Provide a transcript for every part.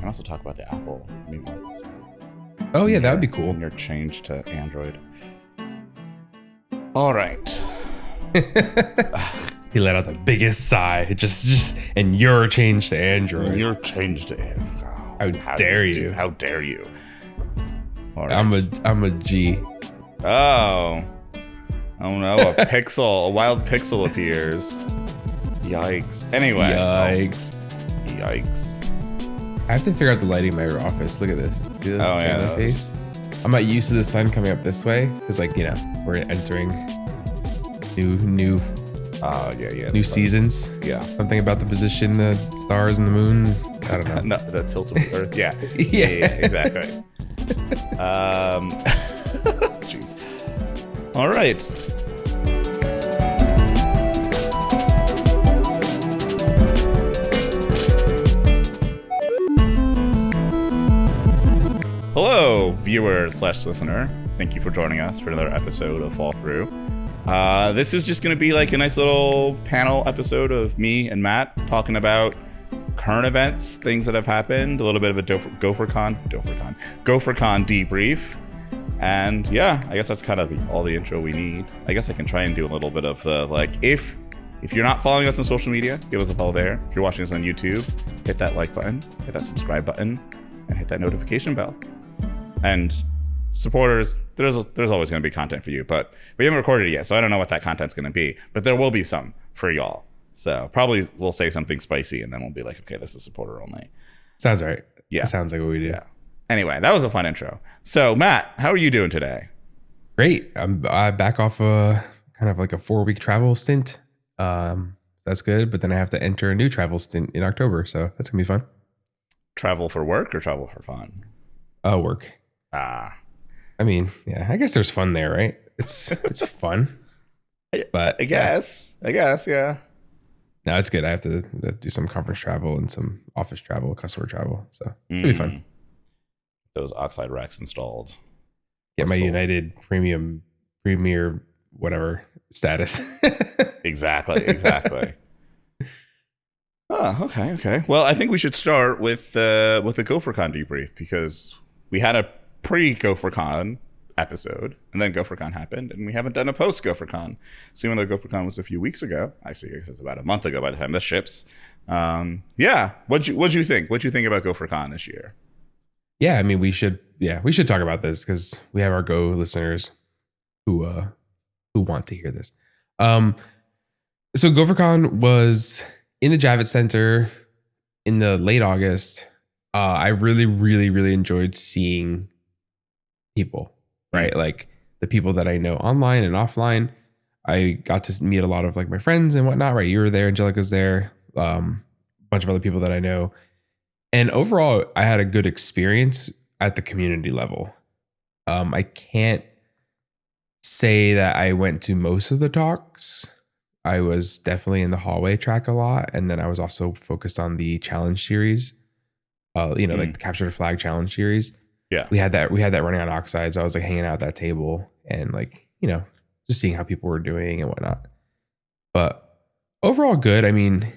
can also talk about the Apple new ones. Oh yeah, that would be cool. And your change to Android. All right. He let out the biggest sigh. Just and your change to Android. Your change to Android. How dare you? How dare you? All right. I'm a G. Oh no, a wild pixel appears. Yikes. Anyway. Yikes. Yikes. I have to figure out the lighting in my office. Look at this. See the yeah, face? I'm not used to the sun coming up this way because, like, you know, we're entering new seasons. Yeah. Something about the position, the stars and the moon. I don't know. No, the tilt of the earth. Yeah. Yeah, exactly. Jeez. All right. Hello, viewer/listener. Thank you for joining us for another episode of Fall Through. This is just going to be like a nice little panel episode of me and Matt talking about current events, things that have happened, a little bit of a GopherCon debrief. And yeah, I guess that's kind of all the intro we need. I guess I can try and do a little bit of the, like, if you're not following us on social media, give us a follow there. If you're watching us on YouTube, hit that like button, hit that subscribe button, and hit that notification bell. And supporters, there's always going to be content for you, but we haven't recorded it yet, so I don't know what that content's going to be, but there will be some for y'all. So probably we'll say something spicy, and then we'll be like, okay, this is supporter only. Sounds right. Yeah. That sounds like what we do. Yeah. Anyway, that was a fun intro. So Matt, how are you doing today? Great. I'm back off a kind of like a 4-week travel stint. So that's good, but then I have to enter a new travel stint in October, so that's gonna be fun. Travel for work or travel for fun? Work. I mean, yeah, I guess there's fun there, right? It's fun. But I guess, yeah. No, it's good. I have to do some conference travel and some office travel, customer travel. So it'll be fun. Those Oxide racks installed. Get my United Premier whatever status. Exactly. Oh, okay. Well, I think we should start with the GopherCon debrief, because we had a pre-GopherCon episode, and then GopherCon happened, and we haven't done a post-GopherCon. So even though GopherCon was a few weeks ago, actually I guess it's about a month ago by the time this ships. Yeah, what'd you think? What'd you think about GopherCon this year? Yeah, I mean, we should talk about this because we have our Go listeners who want to hear this. So GopherCon was in the Javits Center in the late August. I really, really, really enjoyed seeing people, right? Like the people that I know online and offline. I got to meet a lot of like my friends and whatnot, right? You were there, Angelica's there, a bunch of other people that I know. And overall, I had a good experience at the community level. I can't say that I went to most of the talks. I was definitely in the hallway track a lot. And then I was also focused on the challenge series, like the Capture the Flag challenge series. Yeah. We had that running on Oxide. So I was like hanging out at that table and like, just seeing how people were doing and whatnot. But overall good. I mean,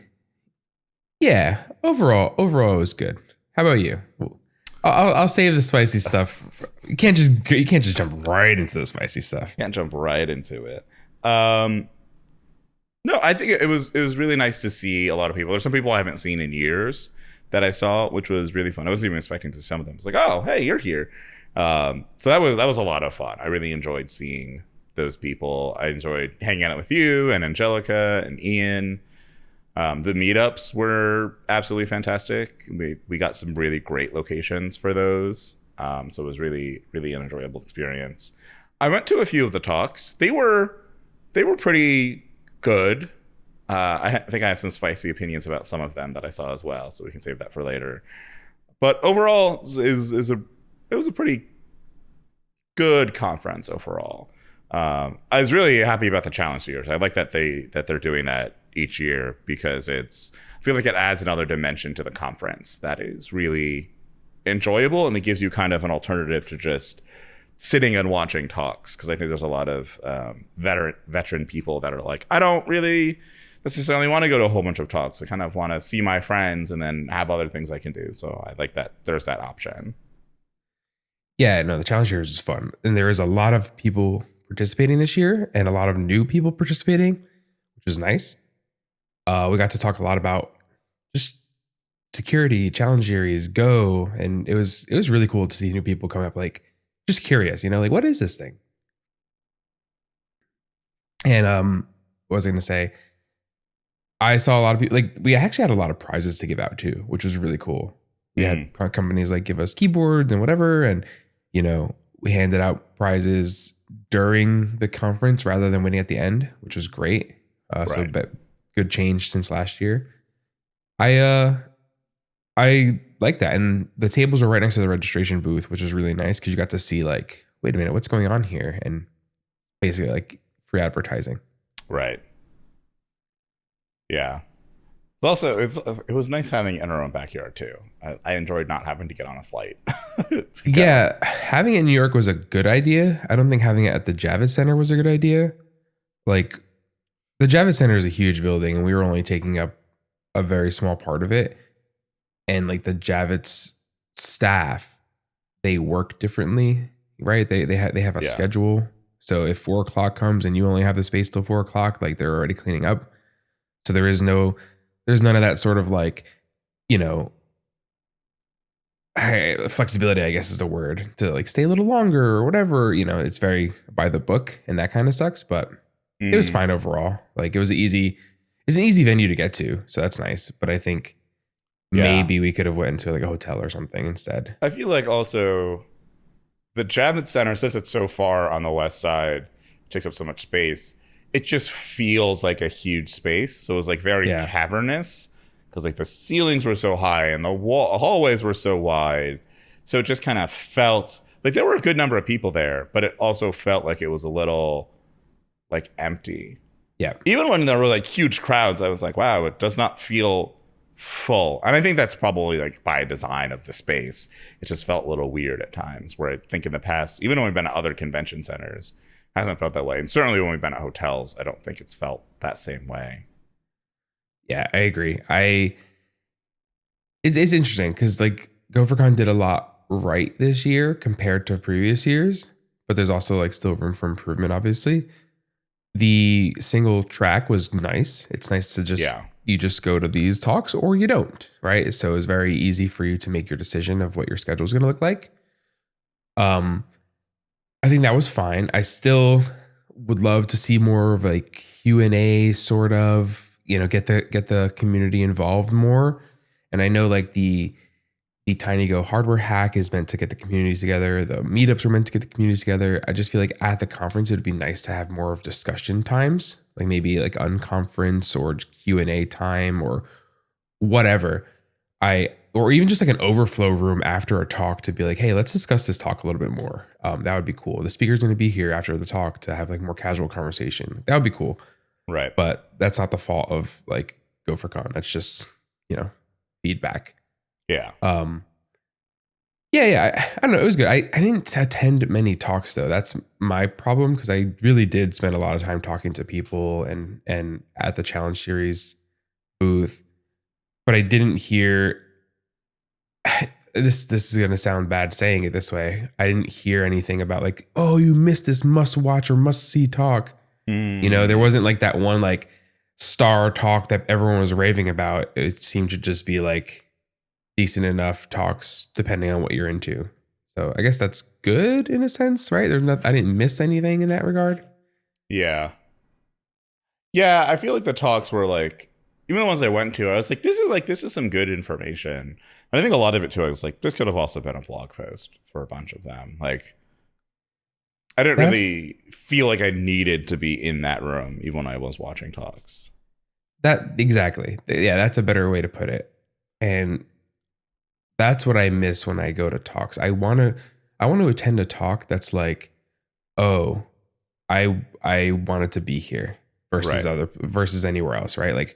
yeah, overall it was good. How about you? I'll save the spicy stuff. You can't just jump right into the spicy stuff. Can't jump right into it. No, I think it was really nice to see a lot of people. There's some people I haven't seen in years that I saw, which was really fun. I wasn't even expecting to see some of them. It's like, oh, hey, you're here. So that was a lot of fun. I really enjoyed seeing those people. I enjoyed hanging out with you and Angelica and Ian. The meetups were absolutely fantastic. We got some really great locations for those. So it was really, really an enjoyable experience. I went to a few of the talks. They were pretty good. I think I had some spicy opinions about some of them that I saw as well, so we can save that for later. But overall, it was a pretty good conference overall. I was really happy about the challenge series. I like that they're doing that each year, because I feel like it adds another dimension to the conference that is really enjoyable, and it gives you kind of an alternative to just sitting and watching talks, because I think there's a lot of veteran people that are like, I don't really necessarily want to go to a whole bunch of talks. I kind of want to see my friends and then have other things I can do. So I like that there's that option. Yeah, no, the challenge series is fun. And there is a lot of people participating this year and a lot of new people participating, which is nice. We got to talk a lot about just security, challenge series, Go, and it was really cool to see new people come up, like just curious, like what is this thing? And what was I gonna say? I saw a lot of people, like we actually had a lot of prizes to give out too, which was really cool. We had companies like give us keyboards and whatever, and we handed out prizes during the conference rather than waiting at the end, which was great. So good change since last year. I like that. And the tables were right next to the registration booth, which was really nice because you got to see like, wait a minute, what's going on here? And basically like free advertising. Right. Yeah. Also, it was nice having it in our own backyard too. I enjoyed not having to get on a flight. Yeah, having it in New York was a good idea. I don't think having it at the Javits Center was a good idea. Like, the Javits Center is a huge building, and we were only taking up a very small part of it. And like the Javits staff, they work differently, right? They have a schedule. So if 4 o'clock comes and you only have the space till 4 o'clock, like they're already cleaning up. So there's none of that sort of like, flexibility, I guess is the word, to like stay a little longer or whatever. It's very by the book, and that kind of sucks, but it was fine overall. Like it's an easy venue to get to. So that's nice. But I think maybe we could have went into like a hotel or something instead. I feel like also the Javits Center, since it's so far on the west side, takes up so much space, it just feels like a huge space. So it was like very cavernous because like the ceilings were so high and the hallways were so wide. So it just kind of felt like there were a good number of people there, but it also felt like it was a little like empty. Yeah. Even when there were like huge crowds, I was like, wow, it does not feel full. And I think that's probably like by design of the space. It just felt a little weird at times, where I think in the past, even when we've been at other convention centers, it hasn't felt that way. And certainly when we've been at hotels, I don't think it's felt that same way. Yeah, I agree. It's interesting because like GopherCon did a lot right this year compared to previous years, but there's also like still room for improvement, obviously. The single track was nice. It's nice to just you just go to these talks or you don't, right? So it's very easy for you to make your decision of what your schedule is going to look like. I think that was fine. I still would love to see more of like Q&A sort of, get the community involved more. And I know like the TinyGo hardware hack is meant to get the community together. The meetups are meant to get the community together. I just feel like at the conference, it would be nice to have more of discussion times, like maybe like unconference or Q&A time or whatever. Or even just like an overflow room after a talk to be like, hey, let's discuss this talk a little bit more. That would be cool. The speaker's going to be here after the talk to have like more casual conversation. That would be cool. Right. But that's not the fault of like GopherCon. That's just, feedback. Yeah. I don't know. It was good. I didn't attend many talks though. That's my problem because I really did spend a lot of time talking to people and at the challenge series booth, but I didn't hear this is going to sound bad saying it this way. I didn't hear anything about like, oh, you missed this must watch or must see talk. There wasn't like that one like star talk that everyone was raving about. It seemed to just be like decent enough talks depending on what you're into. So I guess that's good in a sense, right? I didn't miss anything in that regard. Yeah. Yeah, I feel like the talks were like, even the ones I went to, I was like, this is some good information. And I think a lot of it too, I was like, this could have also been a blog post for a bunch of them. Like, I didn't really feel like I needed to be in that room, even when I was watching talks. Exactly. Yeah, that's a better way to put it. And that's what I miss when I go to talks. I want to attend a talk that's like, oh, I wanted to be here versus anywhere else, right? Like,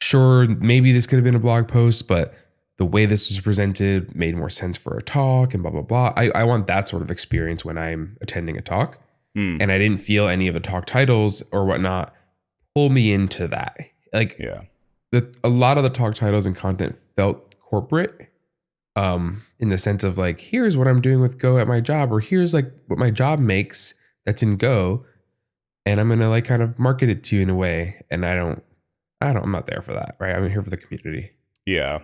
sure, maybe this could have been a blog post, but the way this was presented made more sense for a talk and blah, blah, blah. I want that sort of experience when I'm attending a talk. And I didn't feel any of the talk titles or whatnot pull me into that. Like Yeah. a lot of the talk titles and content felt corporate, in the sense of like, here's what I'm doing with Go at my job, or here's like what my job makes that's in Go, and I'm gonna like kind of market it to you in a way. And I'm not there for that, right? I'm here for the community. Yeah.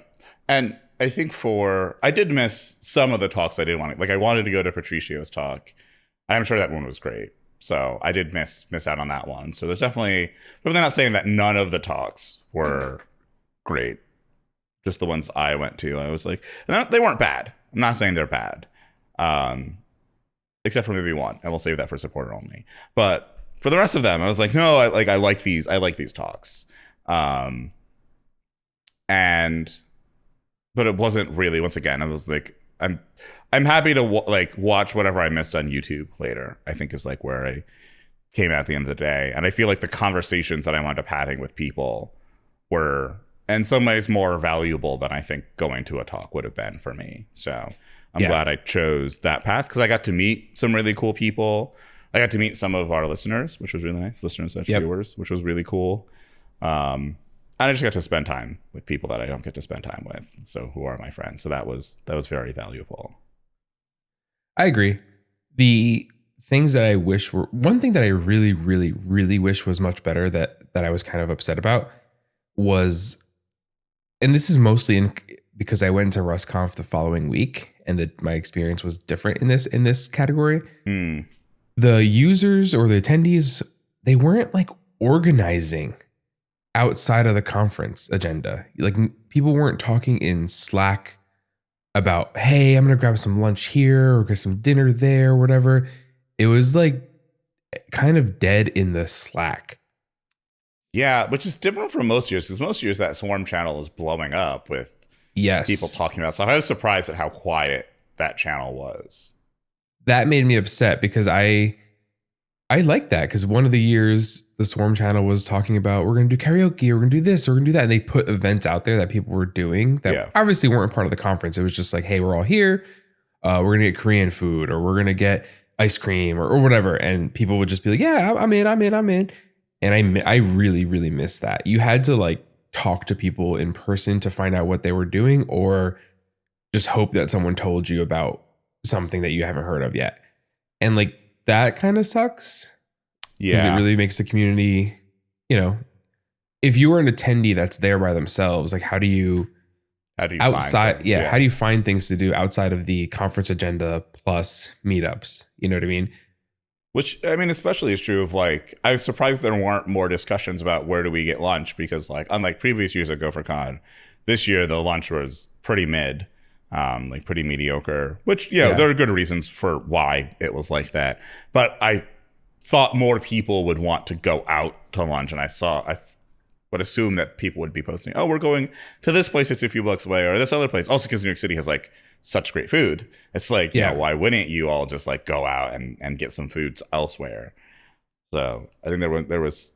And I think I did miss some of the talks I did want to, like I wanted to go to Patricio's talk. I'm sure that one was great. So I did miss out on that one. So there's definitely, but they're not saying that none of the talks were great. Just the ones I went to. I was like, they weren't bad. I'm not saying they're bad. Except for maybe one. And we'll save that for supporter only. But for the rest of them, I was like, no, I like these talks. But it wasn't really, once again, I was like, I'm happy to watch whatever I missed on YouTube later, I think is like where I came at the end of the day. And I feel like the conversations that I wound up having with people were in some ways more valuable than I think going to a talk would have been for me. So I'm glad I chose that path because I got to meet some really cool people. I got to meet some of our listeners, which was really nice. Listeners and viewers, which was really cool. And I just got to spend time with people that I don't get to spend time with. So who are my friends. So that was very valuable. I agree. The things that I wish were, one thing that I really, really, really wish was much better that I was kind of upset about was, and this is mostly because I went to RustConf the following week and my experience was different in this category. The users or the attendees, they weren't like organizing outside of the conference agenda. Like people weren't talking in Slack about, hey, I'm going to grab some lunch here or get some dinner there or whatever. It was like kind of dead in the Slack. Yeah, which is different from most years because most years that Swarm channel is blowing up with people talking about stuff. I was surprised at how quiet that channel was. That made me upset because I like that because one of the years the Swarm channel was talking about we're going to do karaoke, we're going to do this, we're going to do that. And they put events out there that people were doing that obviously weren't part of the conference. It was just like, hey, we're all here. We're going to get Korean food or we're going to get ice cream or whatever. And people would just be like, yeah, I'm in. And I really, really miss that. You had to like talk to people in person to find out what they were doing or just hope that someone told you about something that you haven't heard of yet. And like that kind of sucks. Yeah. Because it really makes the community, if you were an attendee that's there by themselves, like how do you outside, find things, how do you find things to do outside of the conference agenda plus meetups? You know what I mean? Which, I mean, especially is true of like, I was surprised there weren't more discussions about where do we get lunch because like, unlike previous years at GopherCon, this year the lunch was pretty mid, like pretty mediocre, which, there are good reasons for why it was like that. But I thought more people would want to go out to lunch. And I would assume that people would be posting, oh, we're going to this place that's a few blocks away or this other place. Also because New York City has like such great food. It's like, why wouldn't you all just like go out and get some foods elsewhere? So I think there was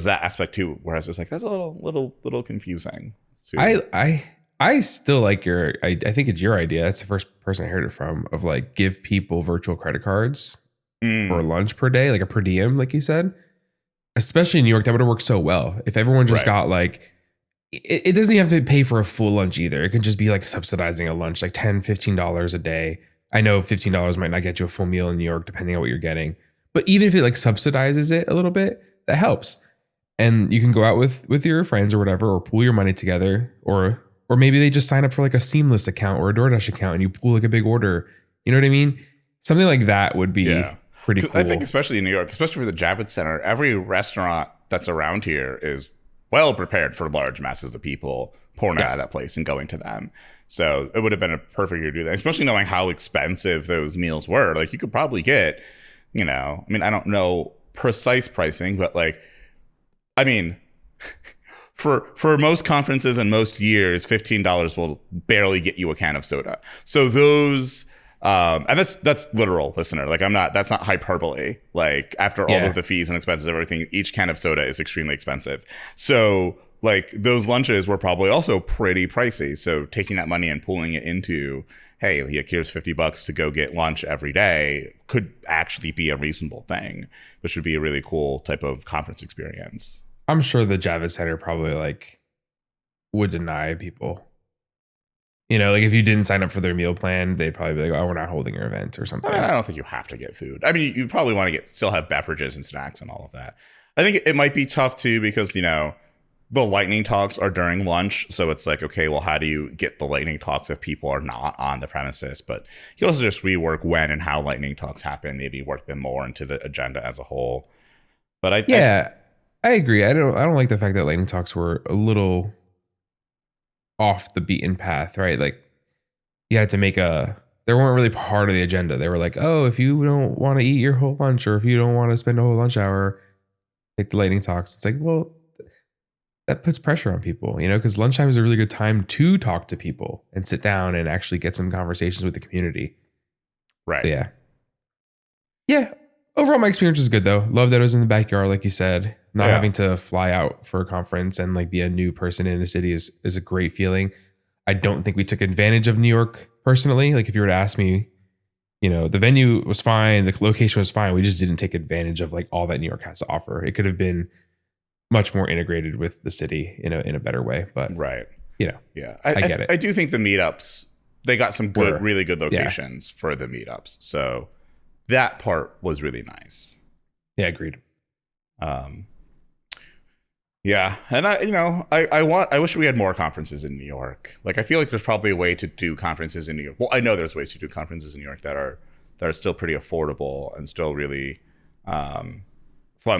that aspect too, where I was just like, that's a little confusing. I still like I think it's your idea. That's the first person I heard it from of like give people virtual credit cards for lunch per day, like a per diem, like you said. Especially in New York, that would have worked so well. If everyone just got like, it doesn't even have to pay for a full lunch either. It can just be like subsidizing a lunch, like $10, $15 a day. I know $15 might not get you a full meal in New York, depending on what you're getting. But even if it like subsidizes it a little bit, that helps. And you can go out with your friends or whatever, or pool your money together, or maybe they just sign up for like a Seamless account or a DoorDash account and you pool like a big order. You know what I mean? Something like that would be pretty cool. I think especially in New York, especially for the Javits Center, every restaurant that's around here is well prepared for large masses of people pouring out of that place and going to them. So it would have been a perfect year to do that, especially knowing how expensive those meals were. Like you could probably get, I mean, I don't know precise pricing, but like, I mean, for most conferences and most years, $15 will barely get you a can of soda. So those, and that's literal, listener. Like that's not hyperbole. Like after all of the fees and expenses, everything, each can of soda is extremely expensive. So like those lunches were probably also pretty pricey. So taking that money and pulling it into, hey, here's $50 to go get lunch every day could actually be a reasonable thing, which would be a really cool type of conference experience. I'm sure the Java Center probably like would deny people. You know, like if you didn't sign up for their meal plan, they'd probably be like, "Oh, we're not holding your event" or I mean, something. I don't think you have to get food. I mean, you probably want to still have beverages and snacks and all of that. I think it might be tough too because the lightning talks are during lunch, so it's like, okay, well, how do you get the lightning talks if people are not on the premises? But you also just rework when and how lightning talks happen, maybe work them more into the agenda as a whole. But Yeah, I agree. I don't like the fact that lightning talks were a little off the beaten path, right? Like you had to make they weren't really part of the agenda. They were like, oh, if you don't want to eat your whole lunch or if you don't want to spend a whole lunch hour, take the lightning talks. It's like, well, that puts pressure on people, because lunchtime is a really good time to talk to people and sit down and actually get some conversations with the community. right. But yeah. Yeah. Overall, my experience was good though. Love that it was in the backyard, like you said. Not Yeah. having to fly out for a conference and like be a new person in a city is a great feeling. I don't think we took advantage of New York personally. Like if you were to ask me, the venue was fine, the location was fine. We just didn't take advantage of like all that New York has to offer. It could have been much more integrated with the city in a better way. But Right. yeah, I get it. I do think the meetups, they got some really good Yeah. locations for the meetups. So that part was really nice. Yeah, agreed. Yeah, and I wish we had more conferences in New York. Like I feel like there's probably a way to do conferences in New York. Well, I know there's ways to do conferences in New York that are still pretty affordable and still really fun.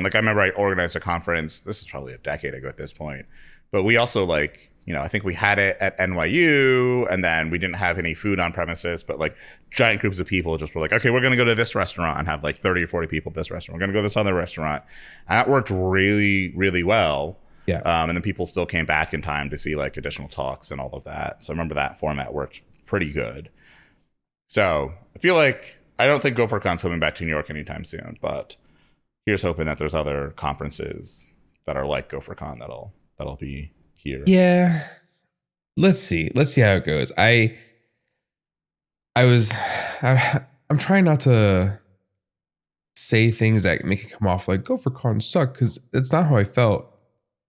Like I remember I organized a conference. This is probably a decade ago at this point, but we also I think we had it at NYU, and then we didn't have any food on premises, but like giant groups of people just were like, okay, we're going to go to this restaurant and have like 30 or 40 people at this restaurant. We're going to go to this other restaurant. And that worked really, really well. Yeah. And then people still came back in time to see like additional talks and all of that. So I remember that format worked pretty good. So I feel like, I don't think GopherCon's coming back to New York anytime soon, but here's hoping that there's other conferences that are like GopherCon that'll be here. Yeah. Let's see how it goes. I'm trying not to say things that make it come off like GopherCon suck, because it's not how I felt.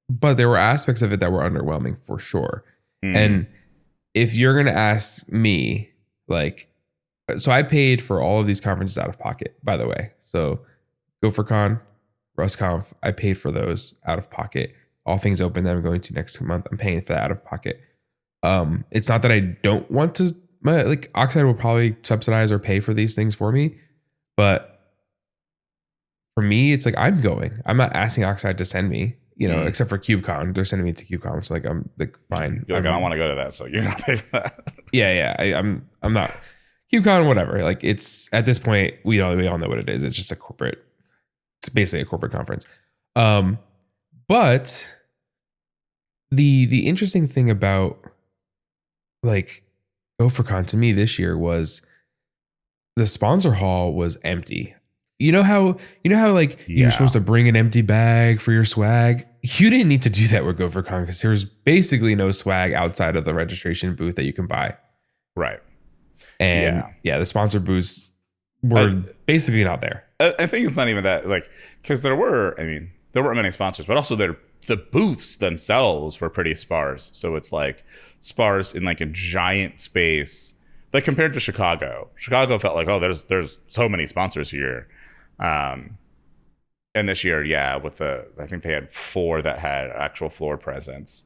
But there were aspects of it that were underwhelming for sure. And if you're going to ask me, like, so I paid for all of these conferences out of pocket, by the way. So GopherCon, RustConf, I paid for those out of pocket. All Things Open that I'm going to next month, I'm paying for that out of pocket. It's not that I don't want to, like Oxide will probably subsidize or pay for these things for me. But for me, it's like I'm going. I'm not asking Oxide to send me, except for KubeCon. They're sending me to KubeCon. So like I'm like fine. You're like, I don't want to go to that, so you're not paying for that. Yeah. I'm not KubeCon, whatever. Like it's at this point, we all know what it is. It's just it's basically a corporate conference. But the interesting thing about like GopherCon to me this year was the sponsor hall was empty. You know how like you're supposed to bring an empty bag for your swag? You didn't need to do that with GopherCon because there's basically no swag outside of the registration booth that you can buy. Right. And the sponsor booths were basically not there. I think it's not even that, like, because there weren't many sponsors, but also the booths themselves were pretty sparse. So it's like sparse in like a giant space. Like compared to Chicago felt like, oh, there's so many sponsors here. And this year, I think they had 4 that had actual floor presence.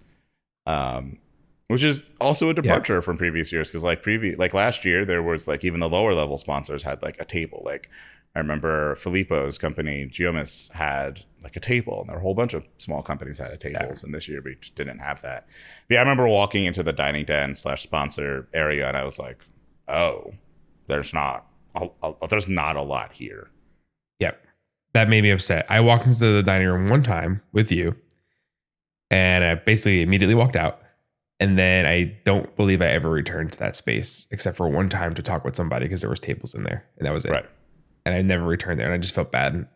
Which is also a departure from previous years, because like last year there was like even the lower level sponsors had like a table. Like I remember Filippo's company Geomis had like a table, and there were a whole bunch of small companies that had tables, and this year we just didn't have that. But yeah, I remember walking into the dining den / sponsor area, and I was like, oh, there's not a lot here. Yep. That made me upset. I walked into the dining room one time with you, and I basically immediately walked out. And then I don't believe I ever returned to that space except for one time to talk with somebody because there was tables in there, and that was it. Right. And I never returned there, and I just felt bad.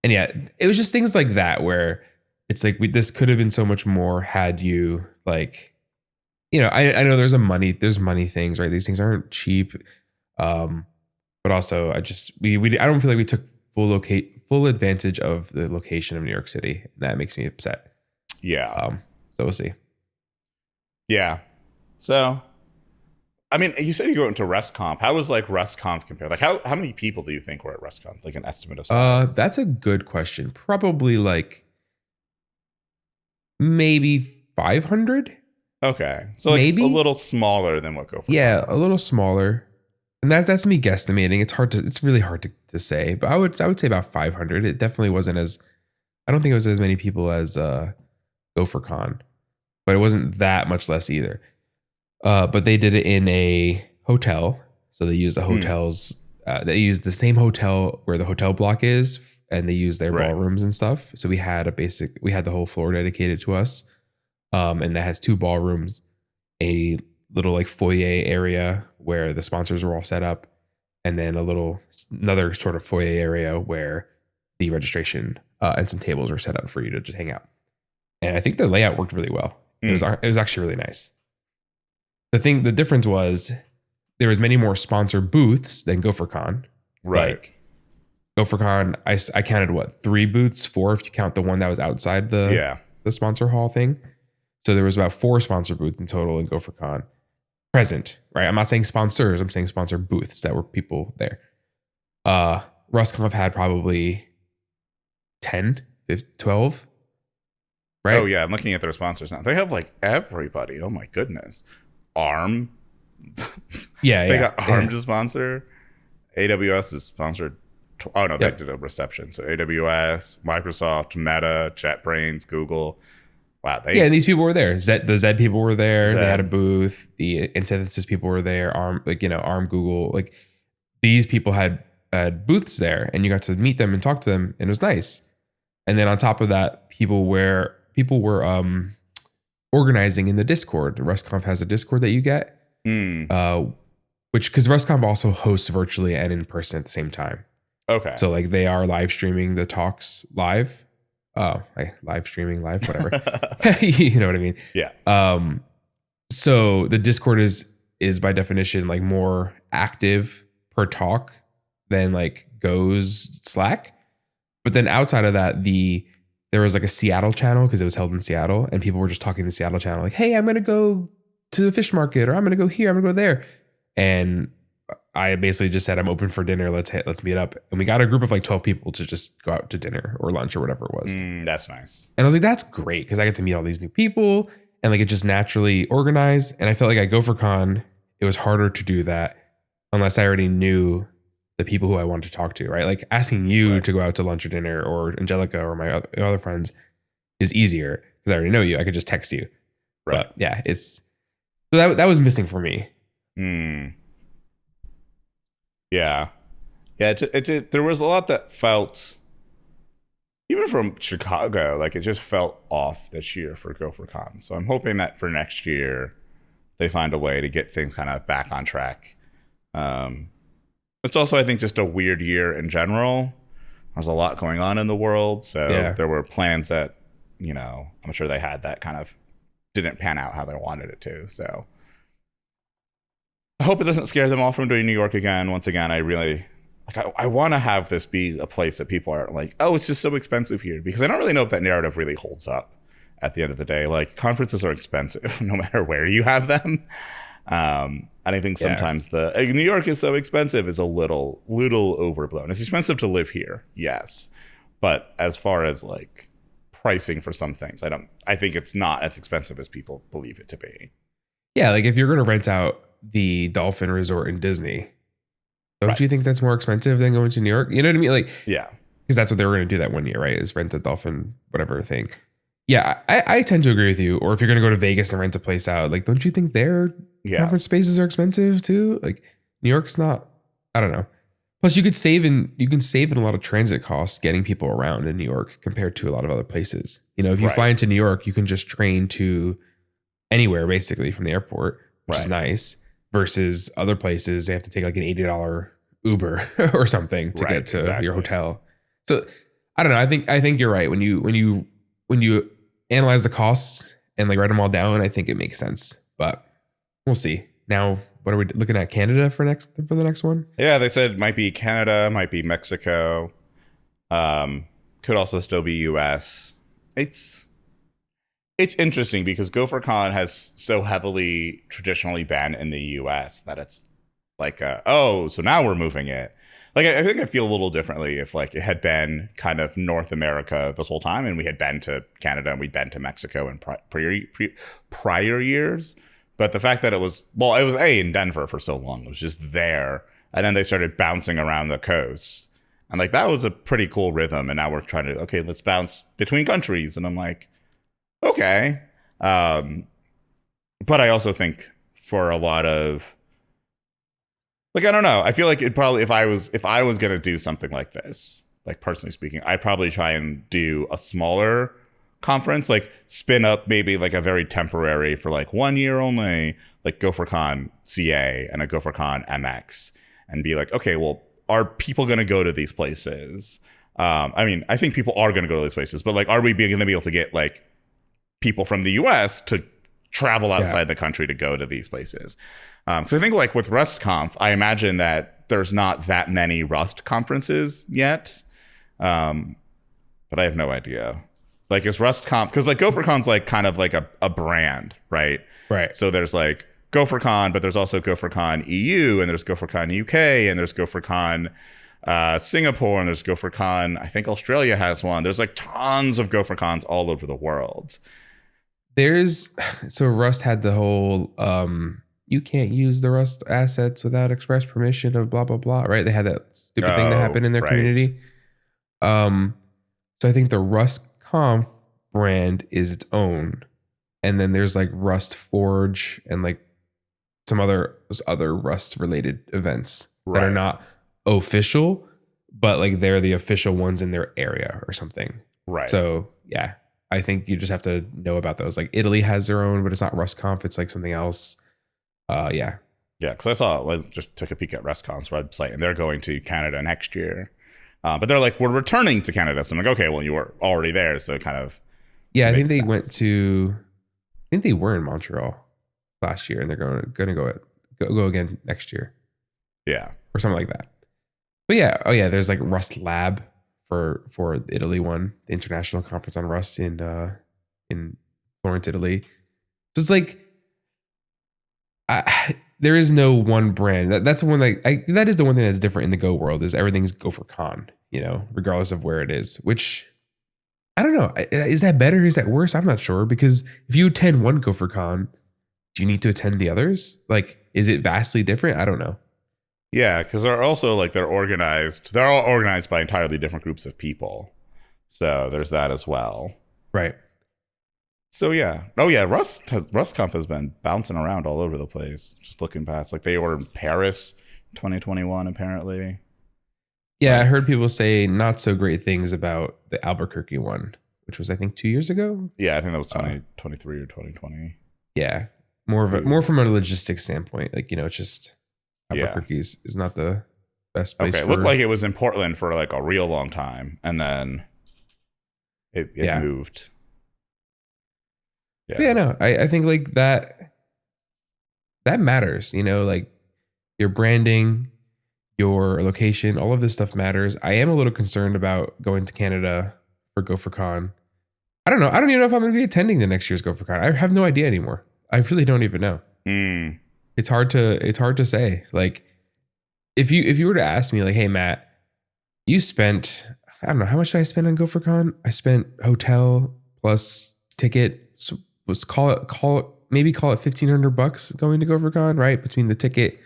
And yeah, it was just things like that where it's like this could have been so much more had you like, I know there's money things, right? These things aren't cheap. But also I don't feel like we took full advantage of the location of New York City. That makes me upset. Yeah. So we'll see. Yeah. So, I mean, you said you go into RustConf. How was like RustConf compared? Like how many people do you think were at RustConf? Like an estimate of size? That's a good question. Probably like maybe 500. Okay. So like maybe a little smaller than what GopherCon Yeah, a was. little smaller. And that's me guesstimating. It's really hard to say, but I would say about 500. It definitely wasn't as, I don't think it was as many people as GopherCon, but it wasn't that much less either. But they did it in a hotel. So they used the hotels, they used the same hotel where the hotel block is, and they used their ballrooms and stuff. So we had the whole floor dedicated to us. And that has 2 ballrooms, a little like foyer area where the sponsors were all set up, and then another sort of foyer area where the registration and some tables were set up for you to just hang out. And I think the layout worked really well. It was actually really nice. The difference was there was many more sponsor booths than GopherCon. Right. Like GopherCon, I counted 3 booths, 4 if you count the one that was outside the sponsor hall thing. So there was about 4 sponsor booths in total in GopherCon present, right? I'm not saying sponsors, I'm saying sponsor booths that were people there. RustConf had probably 10, 15, 12, right? Oh yeah, I'm looking at their sponsors now. They have like everybody. Oh my goodness. ARM. They got ARM to sponsor. AWS is sponsored. Oh no, they did a reception. So AWS, Microsoft, Meta, JetBrains, Google. Wow. And these people were there. The Zed people were there. They had a booth. The Antithesis people were there. ARM, Google. Like these people had booths there, and you got to meet them and talk to them, and it was nice. And then on top of that, people were organizing in the Discord. RustConf has a Discord that you get, which because RustConf also hosts virtually and in person at the same time. Okay. So like they are live streaming the talks live. Like live streaming, whatever. You know what I mean? Yeah. So the Discord is by definition like more active per talk than like Go's Slack. But then outside of that, there was like a Seattle channel because it was held in Seattle, and people were just talking in the Seattle channel like, hey, I'm gonna go to the fish market, or I'm gonna go here, I'm gonna go there. And I basically just said, I'm open for dinner. Let's meet up. And we got a group of like 12 people to just go out to dinner or lunch or whatever it was. That's nice. And I was like, that's great because I get to meet all these new people, and like it just naturally organized. And I felt like at GopherCon, it was harder to do that unless I already knew the people who I wanted to talk to, right? Like asking you to go out to lunch or dinner, or Angelica or my other friends is easier because I already know you. I could just text you. Right. But yeah, so that was missing for me. Yeah. There was a lot that felt, even from Chicago, like it just felt off this year for GopherCon. So I'm hoping that for next year, they find a way to get things kind of back on track. It's also, I think, just a weird year in general. There's a lot going on in the world. So there were plans that, I'm sure they had that kind of didn't pan out how they wanted it to. So I hope it doesn't scare them off from doing New York again. Once again, I really I want to have this be a place that people are like, oh, it's just so expensive here, because I don't really know if that narrative really holds up at the end of the day. Like, conferences are expensive no matter where you have them. And I think sometimes New York is so expensive is a little overblown. It's expensive to live here, yes, but as far as like pricing for some things, I think it's not as expensive as people believe it to be. Yeah, like if you're going to rent out the Dolphin Resort in Disney, don't you think that's more expensive than going to New York? You know what I mean? Like, yeah, because that's what they were going to do that one year, right? Is rent a Dolphin, whatever thing. Yeah, I tend to agree with you. Or if you're going to go to Vegas and rent a place out, like, don't you think their conference spaces are expensive too? Like, New York's not. I don't know. Plus, you can save in a lot of transit costs getting people around in New York compared to a lot of other places. You know, if you fly into New York, you can just train to anywhere basically from the airport, which is nice. Versus other places, they have to take like an $80 Uber or something to get to your hotel. So I don't know. I think you're right. When you analyze the costs and like write them all down, I think it makes sense. But we'll see. Now, what are we looking at? Canada for the next one? Yeah, they said might be Canada, might be Mexico. Could also still be US. It's interesting because GopherCon has so heavily traditionally been in the US that it's like, so now we're moving it. Like, I think I feel a little differently if like it had been kind of North America this whole time and we had been to Canada and we'd been to Mexico in prior years. But the fact that it was in Denver for so long, it was just there. And then they started bouncing around the coast. And like, that was a pretty cool rhythm. And now we're trying to, okay, let's bounce between countries. And I'm like, okay. But I also think for a lot of, like, I don't know. I feel like it probably, if I was going to do something like this, like personally speaking, I'd probably try and do a smaller conference, like spin up maybe like a very temporary for like 1 year only, like GopherCon CA and a GopherCon MX, and be like, okay, well, are people going to go to these places? I mean, I think people are going to go to these places, but like, are we going to be able to get like people from the US to travel outside the country to go to these places? So I think like with RustConf, I imagine that there's not that many Rust conferences yet. But I have no idea. Like, is RustConf, because like GopherCon's like kind of like a brand, right? Right. So there's like GopherCon, but there's also GopherCon EU, and there's GopherCon UK, and there's GopherCon Singapore, and there's GopherCon, I think Australia has one. There's like tons of GopherCons all over the world. So Rust had the whole you can't use the Rust assets without express permission of blah blah blah, right? They had that stupid thing that happened in their community. So I think the RustConf brand is its own, and then there's like Rust Forge and like some other Rust related events that are not official, but like they're the official ones in their area or something. Right. So yeah, I think you just have to know about those. Like Italy has their own, but it's not RustConf. It's like something else. Yeah, because I just took a peek at RustConf's website, and they're going to Canada next year. But they're like, we're returning to Canada. So I'm like, okay, well, you were already there, so it kind of I think they were in Montreal last year, and they're going to go again next year. Yeah, or something like that. But yeah, there's like Rust Lab for the Italy one, the International Conference on Rust in Florence, Italy. So it's like, there is no one brand. That's the one that is the one thing that's different in the Go world, is everything's GopherCon, regardless of where it is, which I don't know. Is that better? Is that worse? I'm not sure, because if you attend one GopherCon, do you need to attend the others? Like, is it vastly different? I don't know. Yeah, because they're also like, they're all organized by entirely different groups of people. So there's that as well. Right. So yeah. Oh yeah, RustConf has been bouncing around all over the place. Just looking past, like they were in Paris 2021 apparently. Yeah, I heard people say not so great things about the Albuquerque one, which was I think 2 years ago. Yeah, I think that was 2023 or 2020. Yeah. More from a logistics standpoint. Like, it's just Albuquerque is not the best place. Okay, it looked like it was in Portland for like a real long time, and then it moved. Yeah, no, I think like that matters, like your branding, your location, all of this stuff matters. I am a little concerned about going to Canada for GopherCon. I don't know. I don't even know if I'm going to be attending the next year's GopherCon. I have no idea anymore. I really don't even know. It's hard to say. Like, if you were to ask me, like, hey Matt, you spent, I don't know, how much did I spend on GopherCon? I spent hotel plus ticket. So call it $1,500 going to GopherCon, right? Between the ticket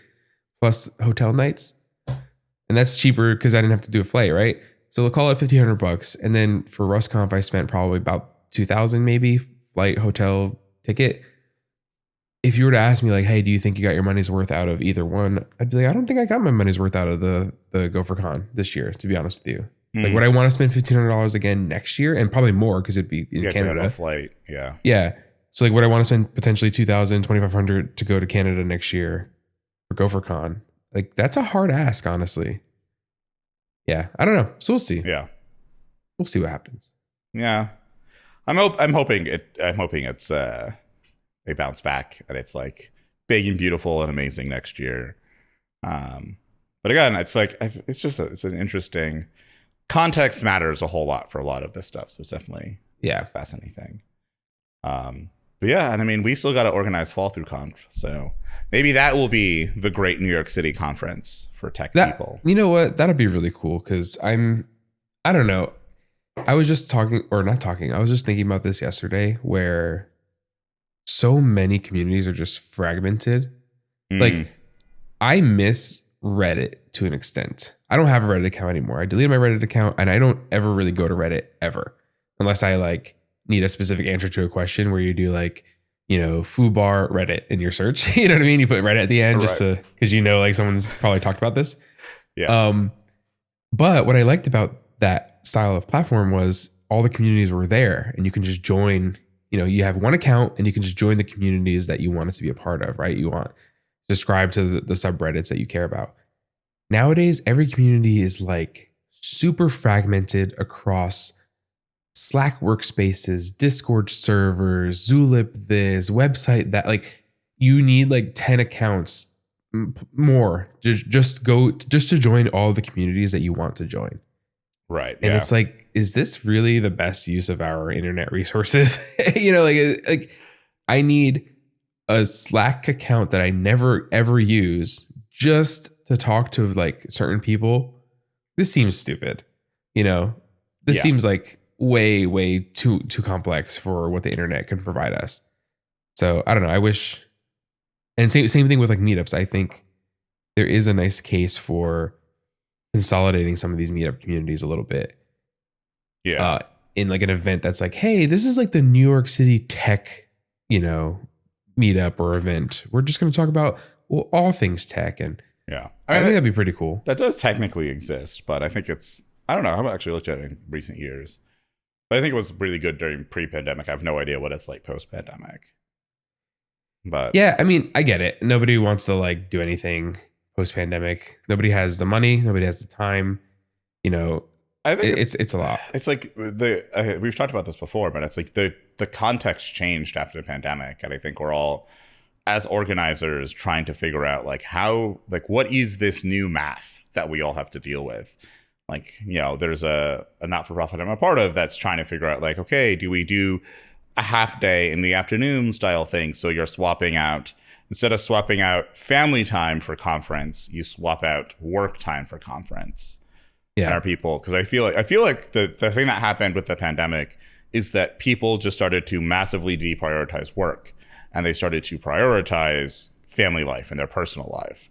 plus hotel nights. And that's cheaper because I didn't have to do a flight, right? So we'll call it $1,500. And then for RustConf, I spent probably about $2,000 maybe, flight, hotel, ticket. If you were to ask me like, hey, do you think you got your money's worth out of either one? I'd be like, I don't think I got my money's worth out of the GopherCon this year, to be honest with you. Like, would I want to spend $1,500 again next year? And probably more, because it'd be in Canada. To have a flight, yeah. Yeah. So like, would I want to spend potentially $2,000, $2,500 to go to Canada next year for GopherCon? Like, that's a hard ask, honestly. Yeah, I don't know. So we'll see. Yeah, we'll see what happens. Yeah, I'm hoping it's they bounce back and it's like big and beautiful and amazing next year. But again, it's like it's an interesting. context matters a whole lot for a lot of this stuff. So it's definitely Yeah. a fascinating thing. But yeah, and I mean, we still got to organize Fall Through Conf. So maybe that will be the great New York City conference for tech people. You know what? That'd be really cool because I don't know. I was just I was just thinking about this yesterday where so many communities are just fragmented. Like, I miss Reddit to an extent. I don't have a Reddit account anymore. I deleted my Reddit account and I don't ever really go to Reddit ever unless I like need a specific answer to a question where you do like, you know, foobar Reddit in your search. You know what I mean? You put Reddit at the end just to, because you know, like someone's probably talked about this. Yeah. But what I liked about that style of platform was all the communities were there and you can just join, you know, you have one account and you can just join the communities that you wanted to be a part of, right? You want to subscribe to the subreddits that you care about. Nowadays, every community is like super fragmented across Slack workspaces, Discord servers, Zulip this, website that. Like, you need like 10 accounts more just to join all the communities that you want to join. Right. And it's like, is this really the best use of our internet resources? You know, like I need a Slack account that I never ever use just to talk to like certain people. This seems stupid. You know, this seems like way too complex for what the internet can provide us. So I don't know. I wish, and same thing with like meetups. I think there is a nice case for consolidating some of these meetup communities a little bit. Yeah. In like an event that's like, hey, this is like the New York City tech, you know, meetup or event. We're just going to talk about all things tech. And yeah, I think that'd be pretty cool. That does technically exist, but I think I don't know. I haven't actually looked at it in recent years, but I think it was really good during pre-pandemic. I have no idea what it's like post-pandemic. But yeah, I mean, I get it. Nobody wants to like do anything post-pandemic. Nobody has the money. Nobody has the time. You know, I think it's a lot. It's like we've talked about this before, but it's like the context changed after the pandemic, and I think we're all, as organizers, trying to figure out like how, like, what is this new math that we all have to deal with? Like, you know, there's a not-for-profit I'm a part of that's trying to figure out like, okay, do we do a half day in the afternoon style thing? So you're swapping out, instead of swapping out family time for conference, you swap out work time for conference. Yeah. And our people, because I feel like the thing that happened with the pandemic is that people just started to massively deprioritize work, and they started to prioritize family life and their personal life.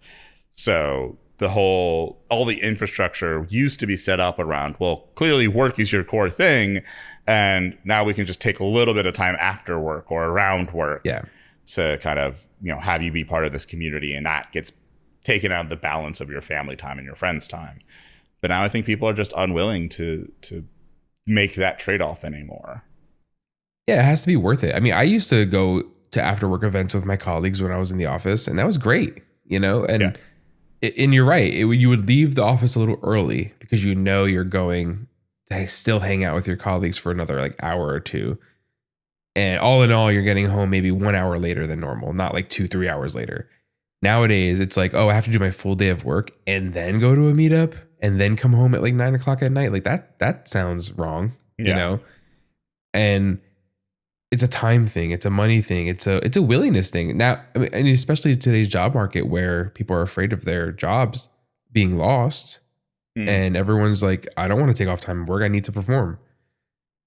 So all the infrastructure used to be set up around, well, clearly work is your core thing, and now we can just take a little bit of time after work or around work to kind of, you know, have you be part of this community, and that gets taken out of the balance of your family time and your friends' time. But now I think people are just unwilling to make that trade-off anymore. Yeah, it has to be worth it. I mean, I used to go to after-work events with my colleagues when I was in the office, and that was great, you know? And and you're right. You would leave the office a little early because you know you're going to still hang out with your colleagues for another like hour or two. And all in all, you're getting home maybe 1 hour later than normal, not like 2-3 hours later. Nowadays, it's like, oh, I have to do my full day of work and then go to a meetup and then come home at like 9 o'clock at night. Like that sounds wrong, you know? And it's a time thing. It's a money thing. It's a willingness thing. Now, I mean, and especially today's job market where people are afraid of their jobs being lost. And everyone's like, I don't want to take off time at work. I need to perform.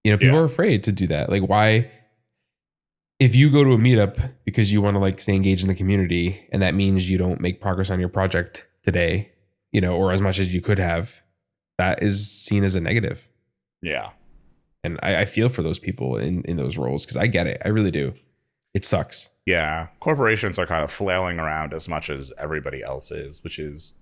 You know, people are afraid to do that. Like, why? If you go to a meetup because you want to like stay engaged in the community, and that means you don't make progress on your project today, you know, or as much as you could have, that is seen as a negative. Yeah. And I feel for those people in those roles because I get it. I really do. It sucks. Yeah. Corporations are kind of flailing around as much as everybody else is, which is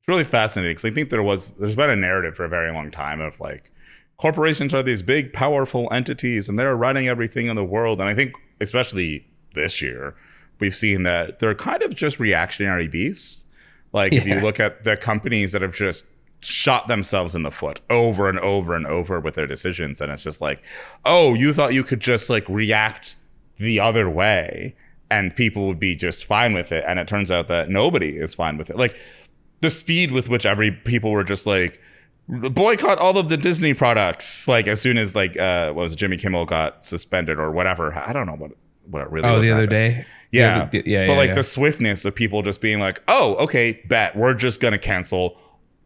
really fascinating because I think there's been a narrative for a very long time of like, corporations are these big, powerful entities and they're running everything in the world. And I think especially this year, we've seen that they're kind of just reactionary beasts. Like if you look at the companies that have just shot themselves in the foot over and over and over with their decisions, and it's just like, oh, you thought you could just like react the other way and people would be just fine with it, and it turns out that nobody is fine with it. Like the speed with which people were just like boycott all of the Disney products. Like as soon as like what was it, Jimmy Kimmel got suspended or whatever. I don't know what it really was. Oh, the other happening. day. Yeah. Yeah. But like the swiftness of people just being like, oh, okay, bet we're just gonna cancel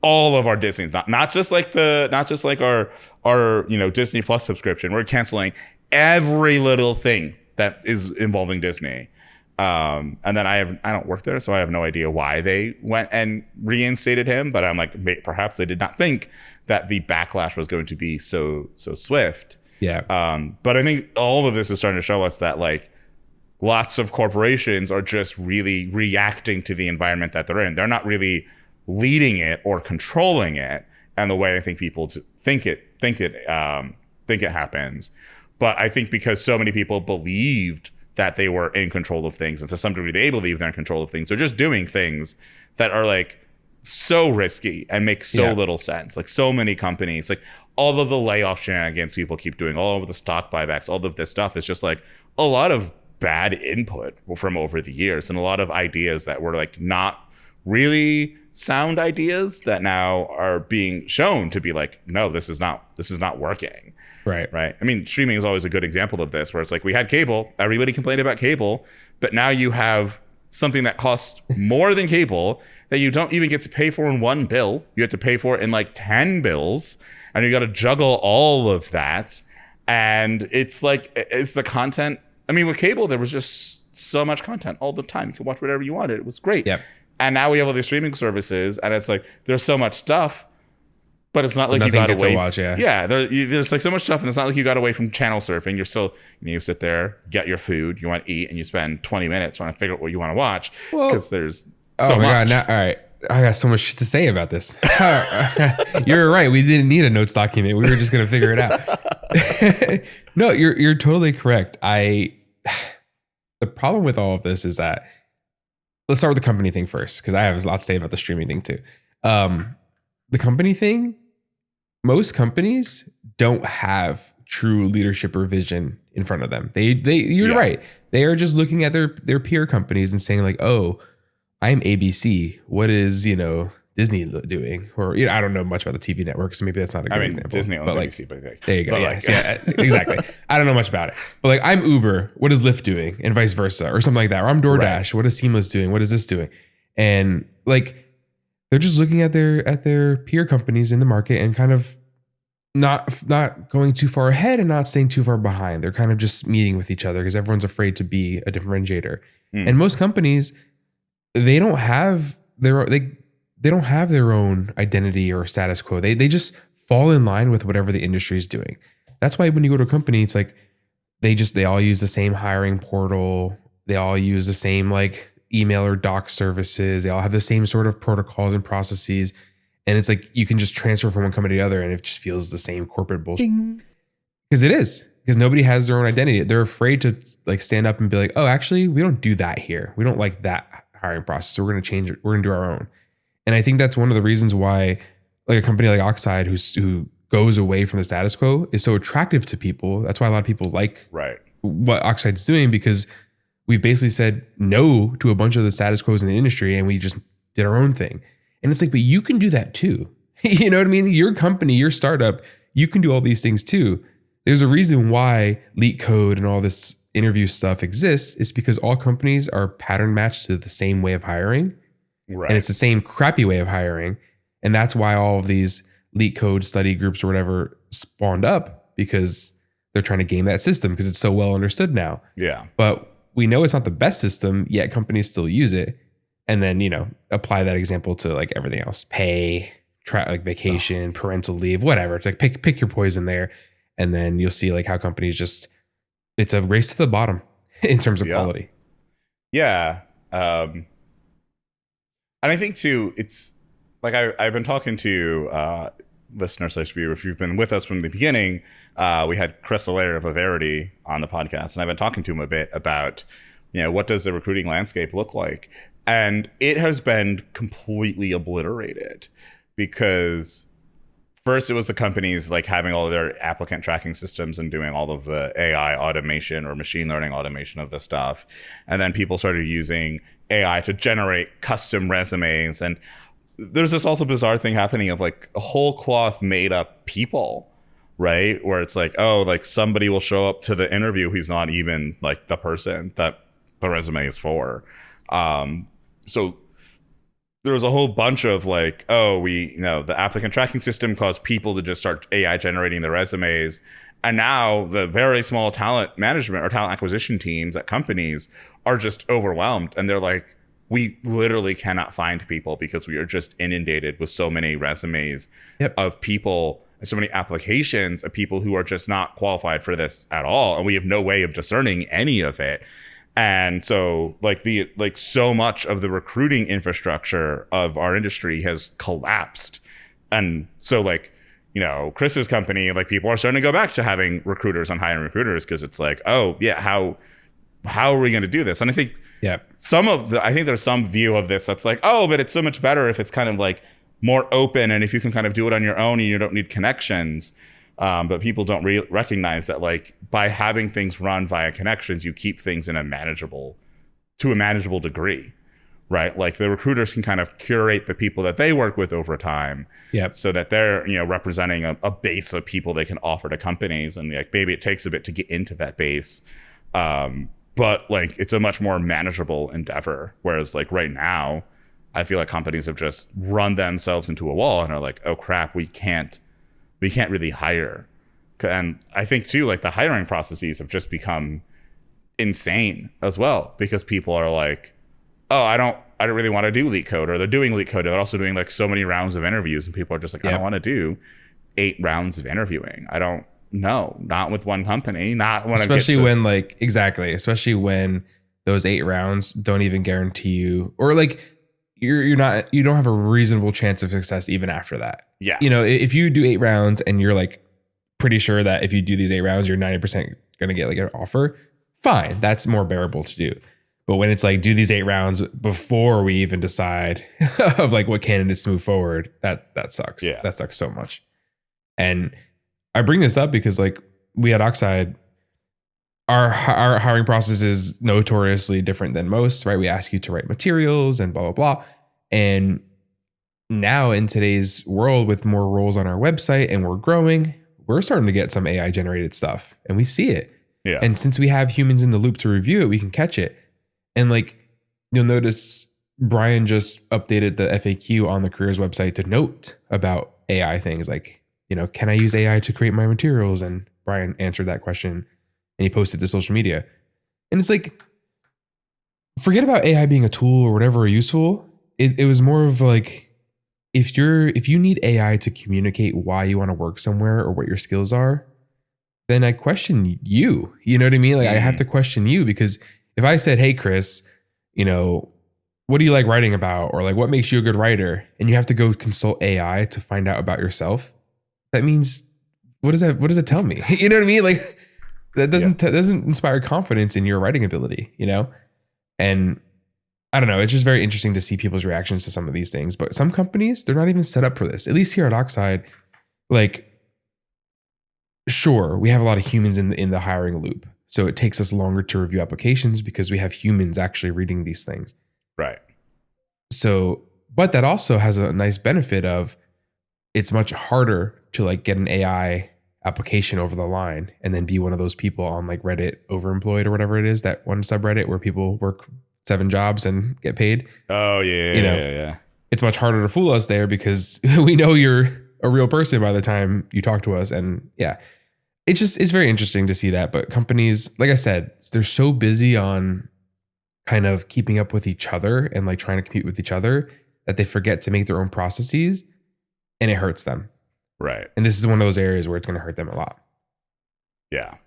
all of our Disney, not just like our Disney Plus subscription. We're canceling every little thing that is involving Disney. And then I don't work there, so I have no idea why they went and reinstated him. But I'm like, perhaps they did not think that the backlash was going to be so swift. Yeah. But I think all of this is starting to show us that like lots of corporations are just really reacting to the environment that they're in. They're not really leading it or controlling it, and the way I think people think it happens. But I think because so many people believed that they were in control of things, and to some degree they believe they're in control of things, they're just doing things that are like so risky and make so little sense. Like so many companies, like all of the layoff shenanigans people keep doing, all of the stock buybacks, all of this stuff is just like a lot of bad input from over the years, and a lot of ideas that were like not really sound ideas that now are being shown to be like, no, this is not working. Right. I mean, streaming is always a good example of this, where it's like we had cable, everybody complained about cable, but now you have something that costs more than cable that you don't even get to pay for in one bill. You have to pay for it in like 10 bills, and you got to juggle all of that. And it's like, it's the content. I mean, with cable, there was just so much content all the time. You could watch whatever you wanted. It was great. Yep. And now we have all these streaming services, and it's like there's so much stuff, but it's not like you got away. To watch, there's like so much stuff, and it's not like you got away from channel surfing. You're still, you sit there, get your food, you want to eat, and you spend 20 minutes trying to figure out what you want to watch because there's so much. God! Now, all right, I got so much shit to say about this. You're right. We didn't need a notes document. We were just gonna figure it out. No, you're totally correct. The problem with all of this is that. Let's start with the company thing first, because I have a lot to say about the streaming thing too. The company thing, most companies don't have true leadership or vision in front of them. You're right. They are just looking at their peer companies and saying like, oh, I'm ABC. What is, Disney doing? Or, I don't know much about the TV network, so maybe that's not a good example. Disney owns like, ABC, but there you go. Yeah, exactly. I don't know much about it. But like, I'm Uber. What is Lyft doing? And vice versa, or something like that. Or I'm DoorDash. Right. What is Seamless doing? What is this doing? And like, they're just looking at their peer companies in the market and kind of not going too far ahead and not staying too far behind. They're kind of just meeting with each other because everyone's afraid to be a differentiator. And most companies, they don't have their own identity or status quo. They just fall in line with whatever the industry is doing. That's why when you go to a company, it's like they all use the same hiring portal. They all use the same like email or doc services. They all have the same sort of protocols and processes. And it's like you can just transfer from one company to the other and it just feels the same corporate bullshit. Because it is. Because nobody has their own identity. They're afraid to like stand up and be like, oh, actually, we don't do that here. We don't like that hiring process. So we're going to change it. We're going to do our own. And I think that's one of the reasons why like a company like Oxide who goes away from the status quo is so attractive to people. That's why a lot of people like what Oxide's doing, because we've basically said no to a bunch of the status quos in the industry and we just did our own thing. And it's like, but you can do that too. You know what I mean? Your company, your startup, you can do all these things too. There's a reason why Leak Code and all this interview stuff exists. It's because all companies are pattern matched to the same way of hiring. Right. And it's the same crappy way of hiring. And that's why all of these Leak Code study groups or whatever spawned up, because they're trying to game that system because it's so well understood now. Yeah. But we know it's not the best system, yet companies still use it. And then, apply that example to like everything else, pay, like vacation, parental leave, whatever. It's like pick your poison there. And then you'll see like how companies it's a race to the bottom in terms of quality. Yeah. And I think too, it's like I've been talking to listeners/viewers. If you've been with us from the beginning, we had Chris Allaire of Verity on the podcast, and I've been talking to him a bit about, what does the recruiting landscape look like? And it has been completely obliterated because first it was the companies like having all of their applicant tracking systems and doing all of the AI automation or machine learning automation of this stuff. And then people started using AI to generate custom resumes. And there's this also bizarre thing happening of like a whole cloth made up people, right? Where it's like, oh, like somebody will show up to the interview who's not even like the person that the resume is for. So there was a whole bunch of like, oh, the applicant tracking system caused people to just start AI generating the resumes. And now the very small talent management or talent acquisition teams at companies are just overwhelmed. And they're like, we literally cannot find people because we are just inundated with so many resumes of people, so many applications of people who are just not qualified for this at all. And we have no way of discerning any of it. And so like so much of the recruiting infrastructure of our industry has collapsed. And so like, Kris's company, like people are starting to go back to having recruiters and hiring recruiters because it's like, oh yeah, how are we going to do this? And I think I think there's some view of this that's like, oh, but it's so much better if it's kind of like more open and if you can kind of do it on your own and you don't need connections. But people don't recognize that like by having things run via connections, you keep things to a manageable degree, right? Like the recruiters can kind of curate the people that they work with over time, so that they're representing a base of people they can offer to companies, and like maybe it takes a bit to get into that base. But like it's a much more manageable endeavor. Whereas like right now, I feel like companies have just run themselves into a wall and are like, oh crap, we can't really hire. And I think too, like the hiring processes have just become insane as well, because people are like, oh, I don't really want to do leak code, or they're doing leak code. They're also doing like so many rounds of interviews, and people are just like, I don't want to do 8 rounds of interviewing. I don't know, not with one company, not when especially especially when those 8 rounds don't even guarantee you, or like you don't have a reasonable chance of success even after that. Yeah. If you do 8 rounds and you're like pretty sure that if you do these 8 rounds, you're 90% going to get like an offer, fine. That's more bearable to do. But when it's like, do these 8 rounds before we even decide of like what candidates move forward, that sucks. Yeah. That sucks so much. And I bring this up because like we at Oxide, our hiring process is notoriously different than most, right? We ask you to write materials and blah, blah, blah. And now in today's world with more roles on our website and we're growing, we're starting to get some AI generated stuff and we see it. Yeah. And since we have humans in the loop to review it, we can catch it. And like, you'll notice Brian just updated the FAQ on the careers website to note about AI things like, can I use AI to create my materials? And Brian answered that question and he posted to social media. And it's like, forget about AI being a tool or whatever useful. It was more of like, if you need AI to communicate why you want to work somewhere or what your skills are, then I question you. You know what I mean? Like I have to question you, because if I said, hey, Kris, what do you like writing about? Or like, what makes you a good writer? And you have to go consult AI to find out about yourself. That means, what does that tell me? You know what I mean? Like that doesn't inspire confidence in your writing ability, And I don't know. It's just very interesting to see people's reactions to some of these things. But some companies, they're not even set up for this. At least here at Oxide, like, sure, we have a lot of humans in the hiring loop. So it takes us longer to review applications because we have humans actually reading these things. Right. So, but that also has a nice benefit of it's much harder to like get an AI application over the line and then be one of those people on like Reddit overemployed or whatever it is, that one subreddit where people work 7 jobs and get paid. Oh yeah. Yeah. It's much harder to fool us there because we know you're a real person by the time you talk to us. And yeah, it's very interesting to see that. But companies, like I said, they're so busy on kind of keeping up with each other and like trying to compete with each other that they forget to make their own processes, and it hurts them. Right. And this is one of those areas where it's going to hurt them a lot. Yeah.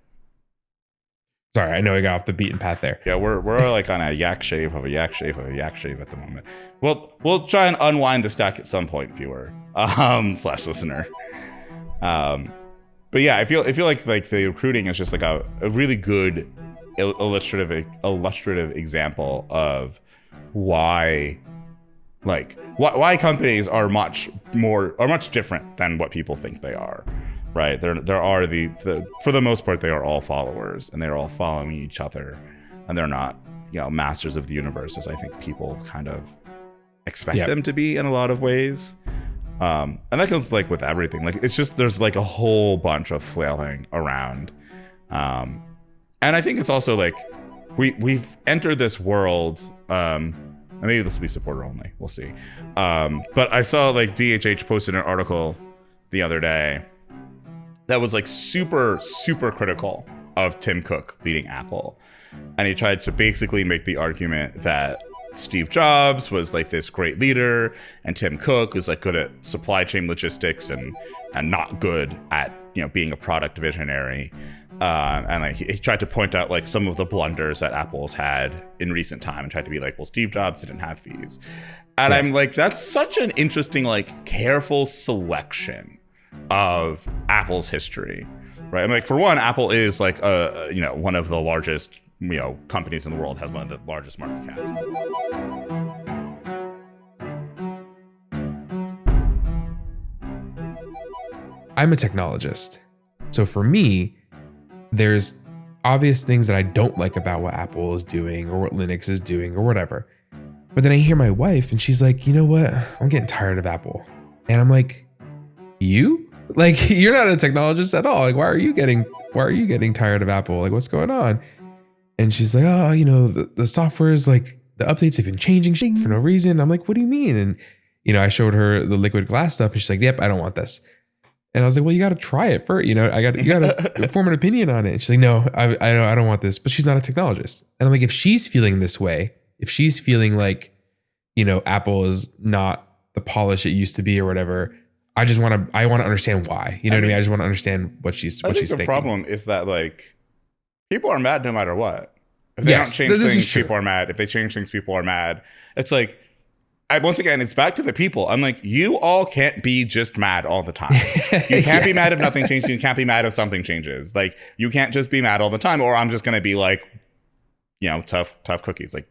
Sorry, I know I got off the beaten path there. Yeah, we're like on a yak shave of a yak shave of a yak shave at the moment. We'll try and unwind the stack at some point, viewer / listener. But yeah, I feel like the recruiting is just like a really good illustrative example of why companies are much different than what people think they are. Right. There are the for the most part, they are all followers and they're all following each other, and they're not, masters of the universe, as I think people kind of expect them to be in a lot of ways. And that goes like with everything. Like it's just there's like a whole bunch of flailing around. And I think it's also like we've entered this world. And maybe this will be supporter only. We'll see. But I saw like DHH posted an article the other day that was like super critical of Tim Cook leading Apple, and he tried to basically make the argument that Steve Jobs was like this great leader and Tim Cook was like good at supply chain logistics and not good at, you know, being a product visionary. And like he tried to point out like some of the blunders that Apple's had in recent time and tried to be like, well, Steve Jobs didn't have these. And I'm like, that's such an interesting, like careful selection of Apple's history, right? And like, for one, Apple is like, you know, one of the largest, you know, companies in the world, has one of the largest market caps. I'm a technologist. So for me, there's obvious things that I don't like about what Apple is doing or what Linux is doing or whatever. But then I hear my wife and she's like, you know what? I'm getting tired of Apple. And I'm like, you? Like, you're not a technologist at all. Like, why are you getting tired of Apple? Like, what's going on? And she's like, oh, you know, the software is like, the updates have been changing for no reason. I'm like, what do you mean? And, you know, I showed her the liquid glass stuff and she's like, yep, I don't want this. And I was like, well, you got to try it first. You know, you got to form an opinion on it. And she's like, no, I don't want this. But she's not a technologist. And I'm like, if she's feeling this way, if she's feeling like, you know, Apple is not the polish it used to be or whatever, I want to understand why. You know what I mean? I just want to understand what she's thinking. The problem is that like people are mad no matter what. If they don't change things, people are mad. If they change things, people are mad. It's like, once again, it's back to the people. I'm like, you all can't be just mad all the time. You can't be mad if nothing changes. You can't be mad if something changes. Like, you can't just be mad all the time, or I'm just going to be like, you know, tough cookies. Like,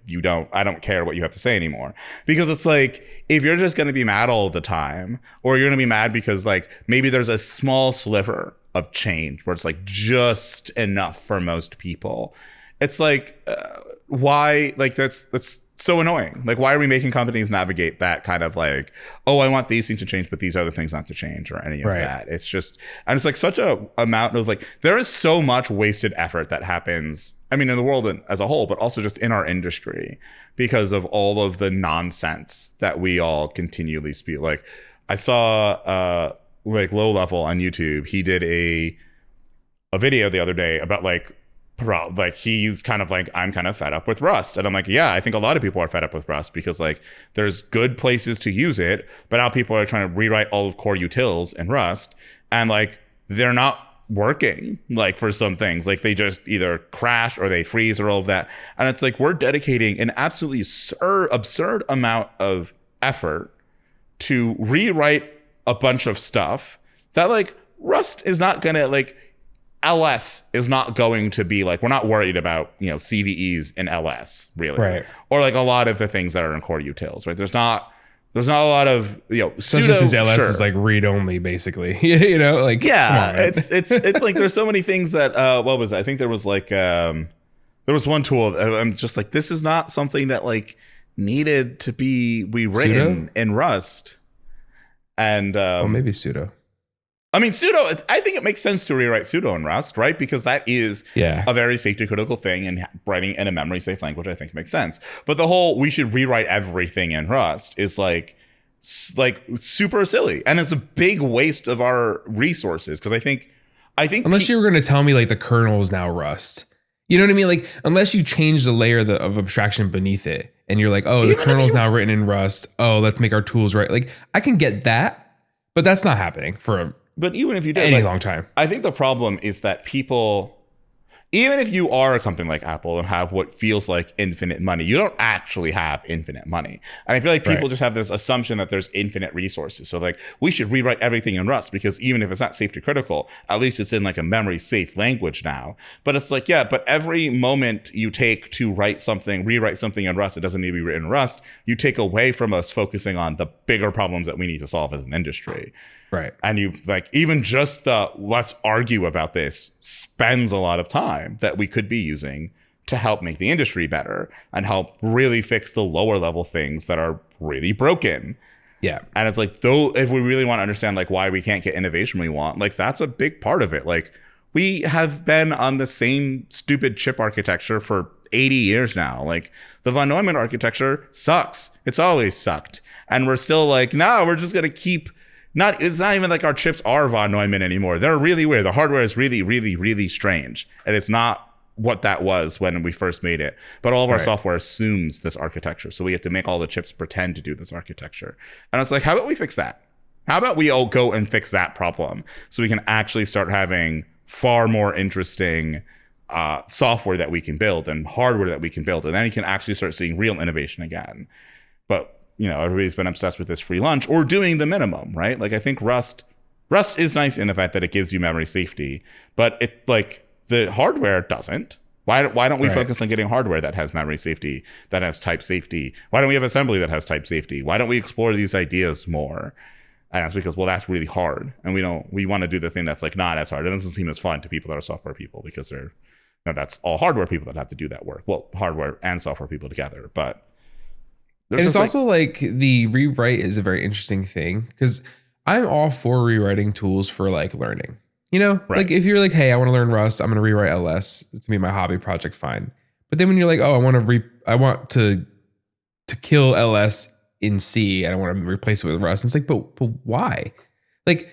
I don't care what you have to say anymore. Because it's like, if you're just going to be mad all the time, or you're going to be mad because like maybe there's a small sliver of change where it's like just enough for most people, it's like, why? Like, that's so annoying. Like, why are we making companies navigate that kind of like, oh, I want these things to change, but these other things not to change, or any of that? It's just, and it's like such a amount of like, there is so much wasted effort that happens, I mean, in the world as a whole, but also just in our industry, because of all of the nonsense that we all continually speak. Like, I saw like Low Level on YouTube, he did a video the other day about like he's kind of like, I'm kind of fed up with Rust. And I'm like, yeah, I think a lot of people are fed up with Rust, because like there's good places to use it, but now people are trying to rewrite all of core utils in Rust, and like they're not working, like for some things, like they just either crash or they freeze or all of that. And it's like, we're dedicating an absolutely absurd amount of effort to rewrite a bunch of stuff that like Rust is not gonna like, LS is not going to be like, we're not worried about, you know, CVEs in LS really, right? Or like a lot of the things that are in core utils, right? There's not a lot of, you know, such as LS is like read only basically, you know, like, yeah, it's like there's so many things that what was it? I think there was like there was one tool I'm just like, this is not something that like needed to be rewritten in Rust. And well, maybe sudo. I mean, sudo, I think it makes sense to rewrite sudo in Rust, right? Because that is a very safety critical thing, and writing in a memory safe language, I think makes sense. But the whole, we should rewrite everything in Rust is like super silly. And it's a big waste of our resources. Because I think unless you were going to tell me like the kernel is now Rust, you know what I mean? Like, unless you change the layer of abstraction beneath it and you're like, oh, the kernel is now written in Rust. Oh, let's make our tools right. Like, I can get that, but that's not happening But even if you did, any long time. I think the problem is that people, even if you are a company like Apple and have what feels like infinite money, you don't actually have infinite money. And I feel like people just have this assumption that there's infinite resources. So like, we should rewrite everything in Rust, because even if it's not safety critical, at least it's in like a memory safe language now. But it's like, yeah, but every moment you take to rewrite something in Rust, it doesn't need to be written in Rust. You take away from us focusing on the bigger problems that we need to solve as an industry. Right. And you like, even just the let's argue about this spends a lot of time that we could be using to help make the industry better and help really fix the lower level things that are really broken. Yeah. And it's like, though, if we really want to understand like why we can't get innovation we want, like that's a big part of it. Like we have been on the same stupid chip architecture for 80 years now. Like the von Neumann architecture sucks. It's always sucked. And we're still like, no, we're just going to keep it's not even like our chips are von Neumann anymore. They're really weird. The hardware is really, really, really strange. And it's not what that was when we first made it. But all of our software assumes this architecture. So we have to make all the chips pretend to do this architecture. And it's like, how about we fix that? How about we all go and fix that problem so we can actually start having far more interesting software that we can build and hardware that we can build. And then you can actually start seeing real innovation again. But everybody's been obsessed with this free lunch or doing the minimum, right? Like I think Rust is nice in the fact that it gives you memory safety, but it like the hardware doesn't. Why don't we focus on getting hardware that has memory safety, that has type safety? Why don't we have assembly that has type safety? Why don't we explore these ideas more? And that's because, well, that's really hard. And we want to do the thing that's like not as hard. It doesn't seem as fun to people that are software people because that's all hardware people that have to do that work. Well, hardware and software people together, but and it's also like the rewrite is a very interesting thing because I'm all for rewriting tools for like learning. Like if you're like, hey, I want to learn Rust, I'm going to rewrite LS. It's gonna be my hobby project, fine. But then when you're like, oh, I want to kill LS in C and I want to replace it with Rust. And it's like, but why? Like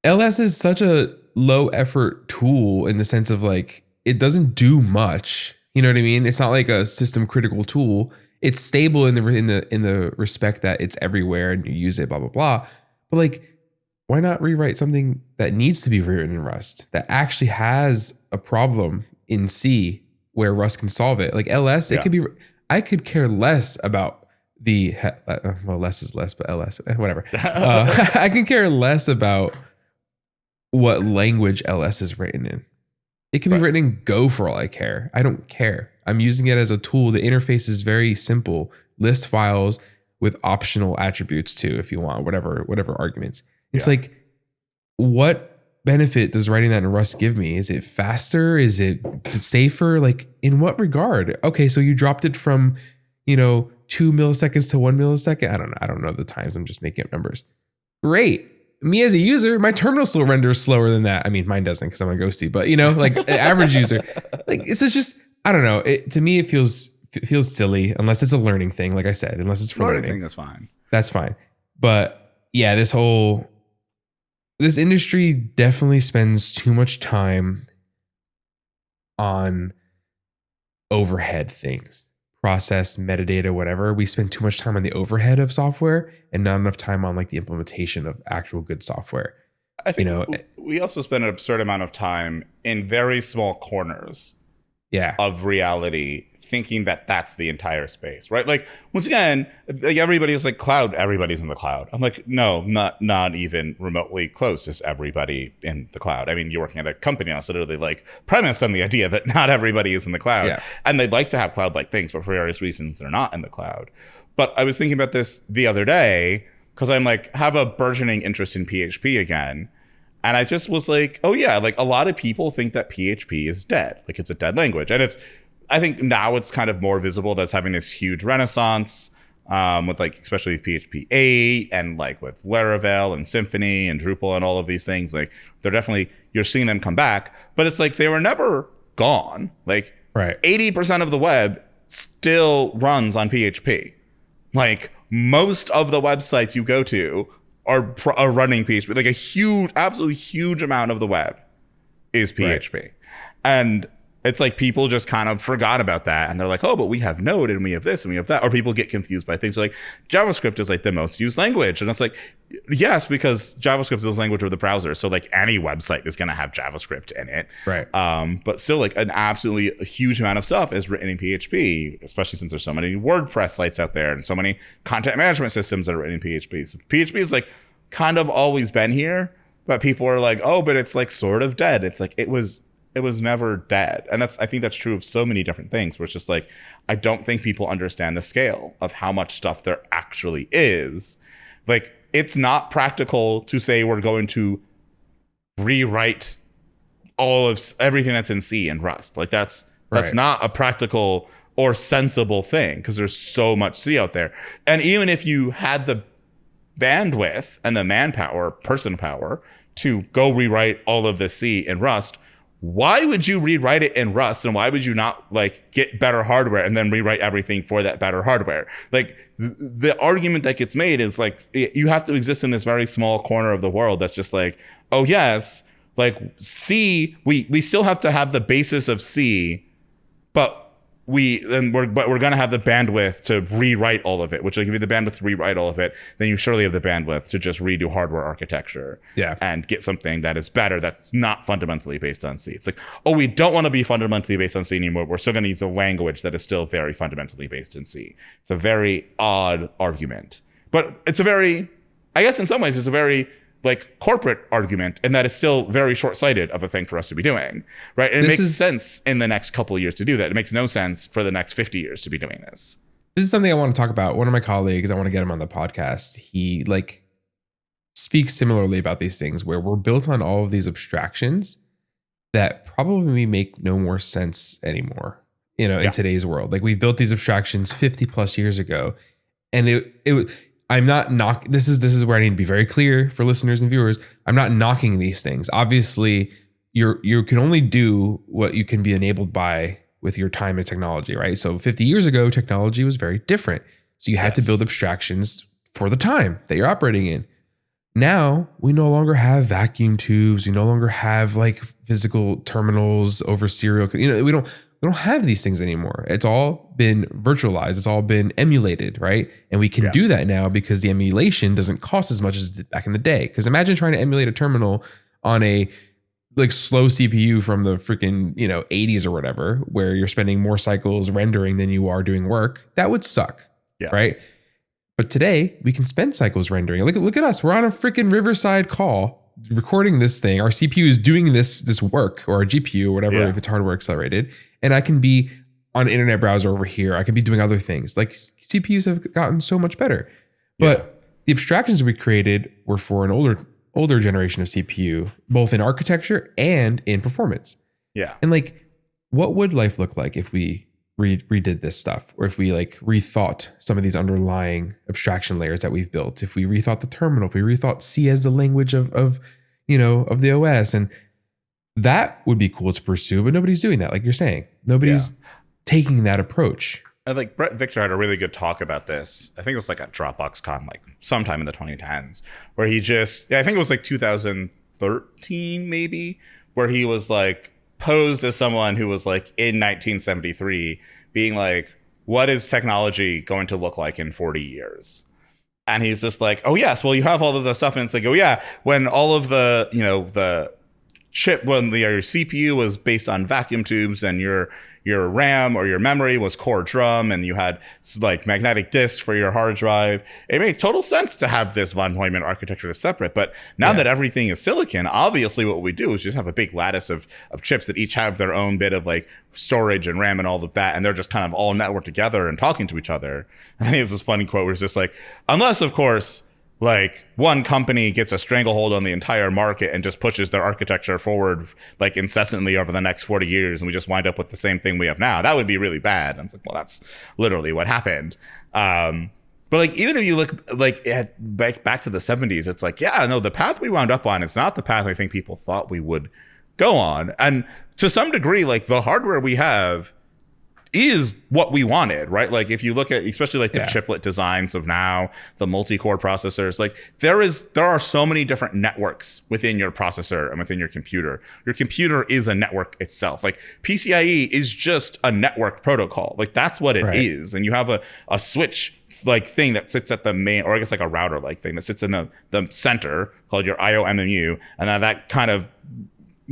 LS is such a low effort tool in the sense of like it doesn't do much. You know what I mean? It's not like a system critical tool. It's stable in the respect that it's everywhere and you use it, blah, blah, blah. But like, why not rewrite something that needs to be rewritten in Rust that actually has a problem in C where Rust can solve it? Like LS, it could be, I could care less about less is less, but LS, whatever. I can care less about what language LS is written in. It can be written in Go for all I care. I don't care. I'm using it as a tool. The interface is very simple. List files with optional attributes too, if you want, whatever arguments. It's like, what benefit does writing that in Rust give me? Is it faster? Is it safer? Like in what regard? Okay, so you dropped it from, 2 milliseconds to 1 millisecond. I don't know the times. I'm just making up numbers. Great. Me as a user, my terminal still renders slower than that. I mean, mine doesn't because I'm a ghosty, but like an average user, like it's just, I don't know. To me, it feels silly unless it's a learning thing. Like I said, unless it's for learning. Thing, that's fine. That's fine. But yeah, this industry definitely spends too much time on overhead things. Process, metadata, whatever. We spend too much time on the overhead of software and not enough time on like the implementation of actual good software. I think we also spend an absurd amount of time in very small corners of reality thinking that that's the entire space, right? Like once again, like everybody's like cloud, everybody's in the cloud. I'm like, no, not even remotely close is everybody in the cloud. I mean, you're working at a company now, so literally like premise on the idea that not everybody is in the cloud. And they'd like to have cloud-like things, but for various reasons, they're not in the cloud. But I was thinking about this the other day because I'm like, have a burgeoning interest in PHP again. And I just was like, oh yeah, like a lot of people think that PHP is dead. Like it's a dead language. And I think now it's kind of more visible that's having this huge renaissance with like, especially with PHP 8 and like with Laravel and Symfony and Drupal and all of these things. Like they're definitely, you're seeing them come back, but it's like they were never gone. Like 80% of the web still runs on PHP. Like most of the websites you go to are running PHP. Like a huge, absolutely huge amount of the web is PHP. And it's like people just kind of forgot about that. And they're like, oh, but we have Node and we have this and we have that. Or people get confused by things like JavaScript is like the most used language. And it's like, yes, because JavaScript is the language of the browser. So like any website is going to have JavaScript in it. But still like an absolutely huge amount of stuff is written in PHP, especially since there's so many WordPress sites out there and so many content management systems that are written in PHP. So PHP is like kind of always been here, but people are like, oh, but it's like sort of dead. It's like, it was never dead. And I think that's true of so many different things where it's just like, I don't think people understand the scale of how much stuff there actually is. Like, it's not practical to say we're going to rewrite all of everything that's in C and Rust. Like that's not a practical or sensible thing because there's so much C out there. And even if you had the bandwidth and the manpower, person power to go rewrite all of the C in Rust, why would you rewrite it in Rust, and why would you not like get better hardware and then rewrite everything for that better hardware? Like the argument that gets made is like you have to exist in this very small corner of the world that's just like, oh yes, like C, we still have to have the basis of C, but we're going to have the bandwidth to rewrite all of it, which will give you the bandwidth to rewrite all of it. Then you surely have the bandwidth to just redo hardware architecture and get something that is better, that's not fundamentally based on C. It's like, oh, we don't want to be fundamentally based on C anymore. We're still going to use a language that is still very fundamentally based in C. It's a very odd argument, but it's a very, I guess in some ways, it's a very like corporate argument, and that is still very short-sighted of a thing for us to be doing, right? And it makes sense in the next couple of years to do that. It makes no sense for the next 50 years to be doing this. This is something I want to talk about. One of my colleagues, I want to get him on the podcast. He like speaks similarly about these things where we're built on all of these abstractions that probably make no more sense anymore, in today's world. Like we've built these abstractions 50 plus years ago, and I'm not this is where I need to be very clear for listeners and viewers. I'm not knocking these things. Obviously, you can only do what you can be enabled by with your time and technology, right? So 50 years ago, technology was very different. So you had to build abstractions for the time that you're operating in. Now, we no longer have vacuum tubes. We no longer have like physical terminals over serial. We don't have these things anymore. It's all been virtualized. It's all been emulated, right? And we can do that now because the emulation doesn't cost as much as it did back in the day. Because imagine trying to emulate a terminal on a like slow CPU from the freaking 80s or whatever, where you're spending more cycles rendering than you are doing work. That would suck, right? But today we can spend cycles rendering. Look at us. We're on a freaking Riverside call recording this thing. Our CPU is doing this work, or our GPU or whatever, if it's hardware accelerated. And I can be on an internet browser over here. I can be doing other things. Like CPUs have gotten so much better. But the abstractions we created were for an older generation of CPU, both in architecture and in performance. Yeah. And like, what would life look like if we redid this stuff, or if we like rethought some of these underlying abstraction layers that we've built, if we rethought the terminal, if we rethought C as the language of the OS, and that would be cool to pursue, but nobody's doing that. Like you're saying, nobody's taking that approach. I think Brett Victor had a really good talk about this. I think it was like at DropboxCon, like sometime in the 2010s, where he just, I think it was like 2013 maybe, where he was like posed as someone who was like in 1973 being like, what is technology going to look like in 40 years? And he's just like, oh yes, well you have all of the stuff, and it's like, oh yeah, when all of the, the chip, when your CPU was based on vacuum tubes, and your RAM or your memory was core drum, and you had like magnetic disks for your hard drive, it made total sense to have this von Neumann architecture to separate. But now that everything is silicon, obviously what we do is just have a big lattice of chips that each have their own bit of like storage and RAM and all of that, and they're just kind of all networked together and talking to each other. I think it's this funny quote where it's just like, unless of course like one company gets a stranglehold on the entire market and just pushes their architecture forward like incessantly over the next 40 years, and we just wind up with the same thing we have now, that would be really bad. And it's like, well, that's literally what happened. But like, even if you look like back to the 70s, it's like, yeah, no, the path we wound up on is not the path I think people thought we would go on. And to some degree, like the hardware we have is what we wanted, right? Like if you look at especially like the chiplet designs of now, the multi-core processors, like there are so many different networks within your processor and within your computer. Your computer is a network itself. Like PCIe is just a network protocol. Like that's what it is. And you have a switch like thing that sits at the main, or I guess like a router like thing that sits in the center called your IOMMU, and then that kind of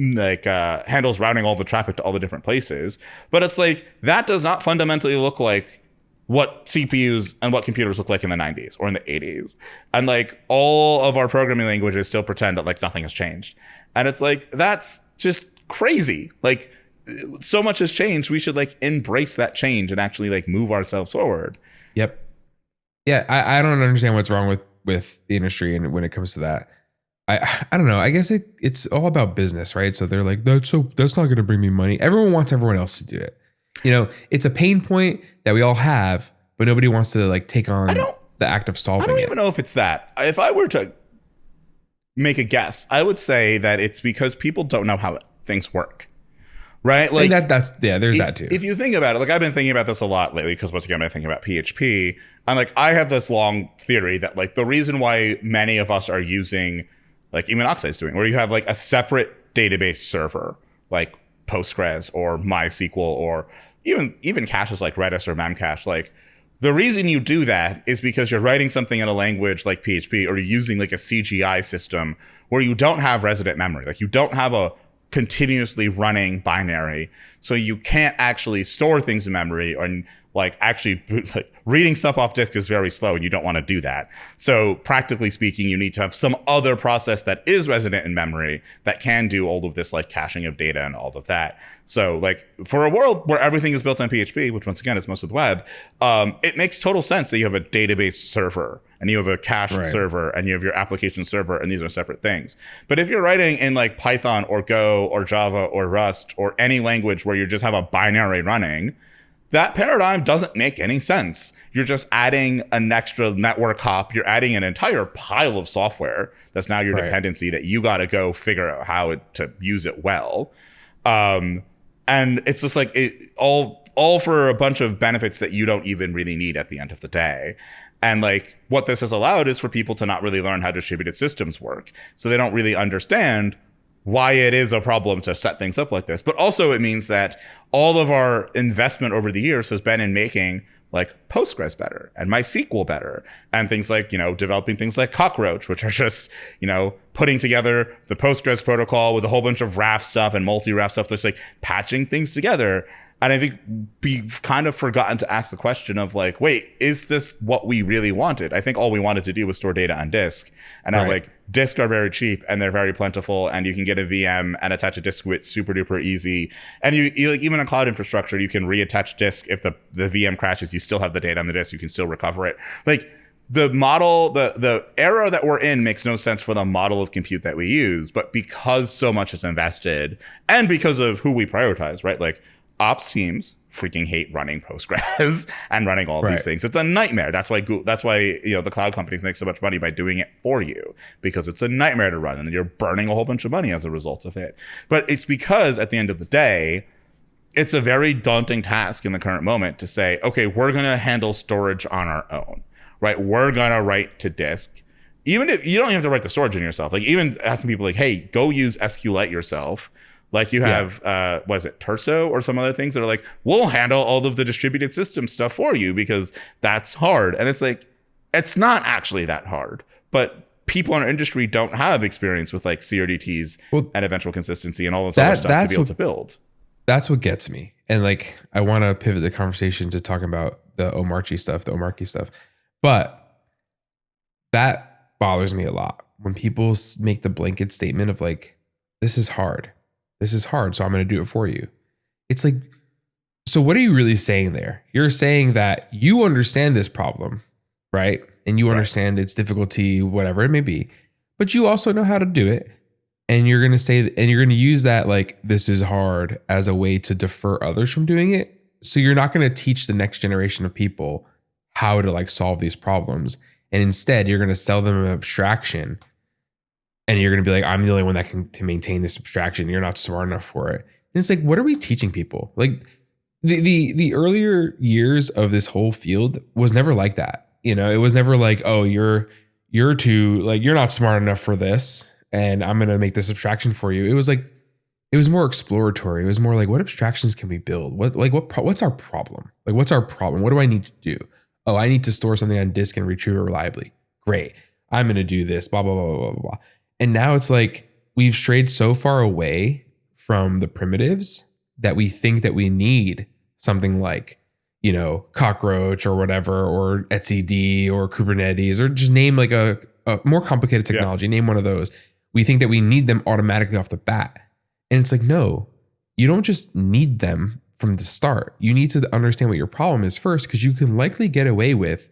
like handles routing all the traffic to all the different places. But it's like that does not fundamentally look like what CPUs and what computers look like in the 90s or in the 80s. And like all of our programming languages still pretend that like nothing has changed. And it's like, that's just crazy. Like so much has changed. We should like embrace that change and actually like move ourselves forward. Yep. Yeah. I don't understand what's wrong with the industry and when it comes to that. I don't know. I guess it's all about business, right? So they're like, that's not going to bring me money. Everyone wants everyone else to do it. It's a pain point that we all have, but nobody wants to like take on the act of I solving don't it. even know if it's that. If I were to make a guess, I would say that it's because people don't know how things work. Right? Like there's that too. If you think about it, like I've been thinking about this a lot lately because once again, I've been thinking about PHP. And like I have this long theory that like the reason why many of us are using like even Oxide's doing, where you have like a separate database server, like Postgres or MySQL or even caches like Redis or Memcache, like the reason you do that is because you're writing something in a language like PHP or you're using like a CGI system where you don't have resident memory. Like you don't have a continuously running binary, so you can't actually store things in memory, or like actually like reading stuff off disk is very slow and you don't want to do that. So practically speaking, you need to have some other process that is resident in memory that can do all of this like caching of data and all of that. So like for a world where everything is built on PHP, which once again is most of the web, it makes total sense that you have a database server and you have a cache server and you have your application server, and these are separate things. But if you're writing in like Python or Go or Java or Rust or any language where you just have a binary running, that paradigm doesn't make any sense. You're just adding an extra network hop. You're adding an entire pile of software that's now your dependency that you got to go figure out how to use it well. And it's just like all for a bunch of benefits that you don't even really need at the end of the day. And like what this has allowed is for people to not really learn how distributed systems work. So they don't really understand why it is a problem to set things up like this. But also it means that all of our investment over the years has been in making like Postgres better and MySQL better and things like, developing things like Cockroach, which are just, putting together the Postgres protocol with a whole bunch of RAF stuff and multi-RAF stuff, just like patching things together. And I think we've kind of forgotten to ask the question of like, wait, is this what we really wanted? I think all we wanted to do was store data on disk. And now like disk are very cheap and they're very plentiful, and you can get a VM and attach a disk to it super duper easy. And you like, even in cloud infrastructure, you can reattach disk. If the VM crashes, you still have the data on the disk, you can still recover it. Like the model, the era that we're in makes no sense for the model of compute that we use, but because so much is invested and because of who we prioritize, right? Like ops teams freaking hate running Postgres and running all these things. It's a nightmare. That's why the cloud companies make so much money by doing it for you, because it's a nightmare to run and you're burning a whole bunch of money as a result of it. But it's because at the end of the day, it's a very daunting task in the current moment to say, okay, we're going to handle storage on our own, right? We're going to write to disk. Even if you don't have to write the storage in yourself, like even asking people like, hey, go use SQLite yourself. Like you have, was it Terso or some other things that are like, we'll handle all of the distributed system stuff for you because that's hard. And it's like, it's not actually that hard, but people in our industry don't have experience with like CRDTs and eventual consistency and all this other stuff to be able to build. That's what gets me. And like, I want to pivot the conversation to talking about the Omarchy stuff. But that bothers me a lot when people make the blanket statement of like, this is hard, so I'm going to do it for you. It's like, so what are you really saying there? You're saying that you understand this problem, right? And you understand its difficulty, whatever it may be, but you also know how to do it. And you're going to say, and you're going to use that like, this is hard as a way to defer others from doing it. So you're not going to teach the next generation of people how to like solve these problems. And instead you're going to sell them an abstraction. And you're going to be like, I'm the only one that can to maintain this abstraction. You're not smart enough for it. And it's like, what are we teaching people? Like the earlier years of this whole field was never like that. It was never like, oh, you're too, like, you're not smart enough for this, and I'm going to make this abstraction for you. It was like, it was more exploratory. It was more like, what abstractions can we build? What's our problem? Like, what's our problem? What do I need to do? Oh, I need to store something on disk and retrieve it reliably. Great. I'm going to do this, blah, blah, blah, blah, blah, blah. And now it's like we've strayed so far away from the primitives that we think that we need something like, Cockroach or whatever, or etcd or Kubernetes, or just name like a more complicated technology. Name one of those. We think that we need them automatically off the bat. And it's like, no, you don't just need them from the start. You need to understand what your problem is first, because you can likely get away with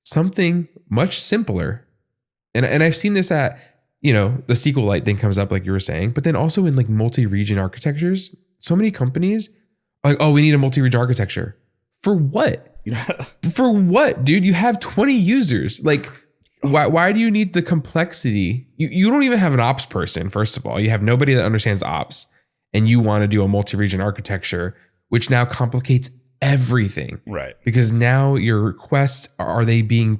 something much simpler. And I've seen this at, the SQLite thing comes up, like you were saying, but then also in like multi-region architectures, so many companies Like, oh, we need a multi-region architecture. For what? For what, dude? You have 20 users. Like, why do you need the complexity? You don't even have an ops person, first of all. You have nobody that understands ops, and you want to do a multi-region architecture, which now complicates everything. Right. Because now your requests, are they being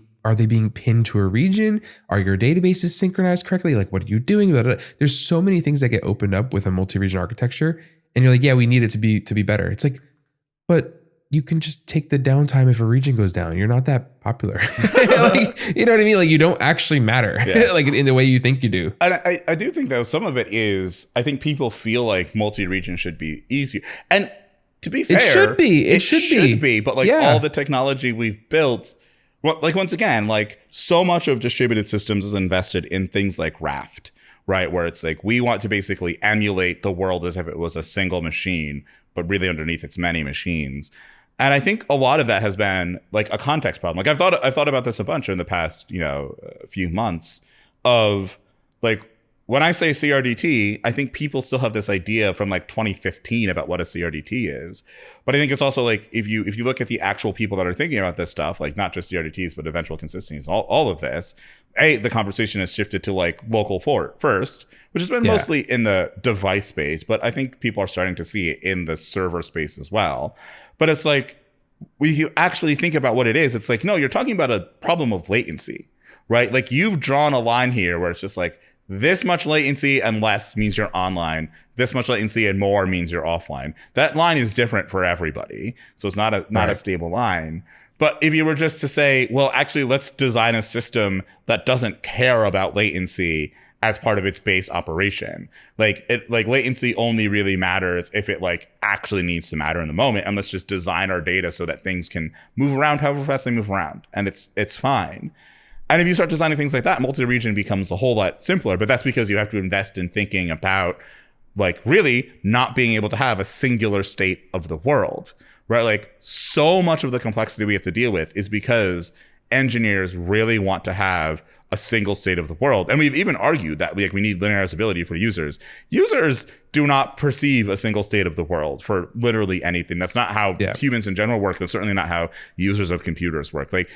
pinned to a region? Are your databases synchronized correctly? Like, what are you doing? There's so many things that get opened up with a multi-region architecture. And you're like, yeah, we need it to be better. It's like, but you can just take the downtime if a region goes down. You're not that popular. Like, you know what I mean? Like, you don't actually matter like in the way you think you do. And I do think, though, some of it is, I think people feel like multi-region should be easier. And to be fair, it should be. It should be. But like all the technology we've built, well, like once again, like so much of distributed systems is invested in things like Raft, right? Where it's like, we want to basically emulate the world as if it was a single machine, but really underneath it's many machines. And I think a lot of that has been like a context problem. Like I've thought about this a bunch in the past, few months of like, when I say CRDT, I think people still have this idea from like 2015 about what a CRDT is. But I think it's also like, if you look at the actual people that are thinking about this stuff, like not just CRDTs, but eventual consistencies, all of this, the conversation has shifted to like local first, which has been mostly in the device space. But I think people are starting to see it in the server space as well. But it's like, when you actually think about what it is, it's like, no, you're talking about a problem of latency, right? Like you've drawn a line here where it's just like, this much latency and less means you're online. This much latency and more means you're offline. That line is different for everybody. So it's not a stable line. But if you were just to say, well, actually, let's design a system that doesn't care about latency as part of its base operation. Like latency only really matters if it like actually needs to matter in the moment. And let's just design our data so that things can move around however fast they move around. And it's fine. And if you start designing things like that, multi-region becomes a whole lot simpler. But that's because you have to invest in thinking about like really not being able to have a singular state of the world, right? Like so much of the complexity we have to deal with is because engineers really want to have a single state of the world. And we've even argued that we need linearizability for users. Users do not perceive a single state of the world for literally anything. That's not how humans in general work. That's certainly not how users of computers work. Like,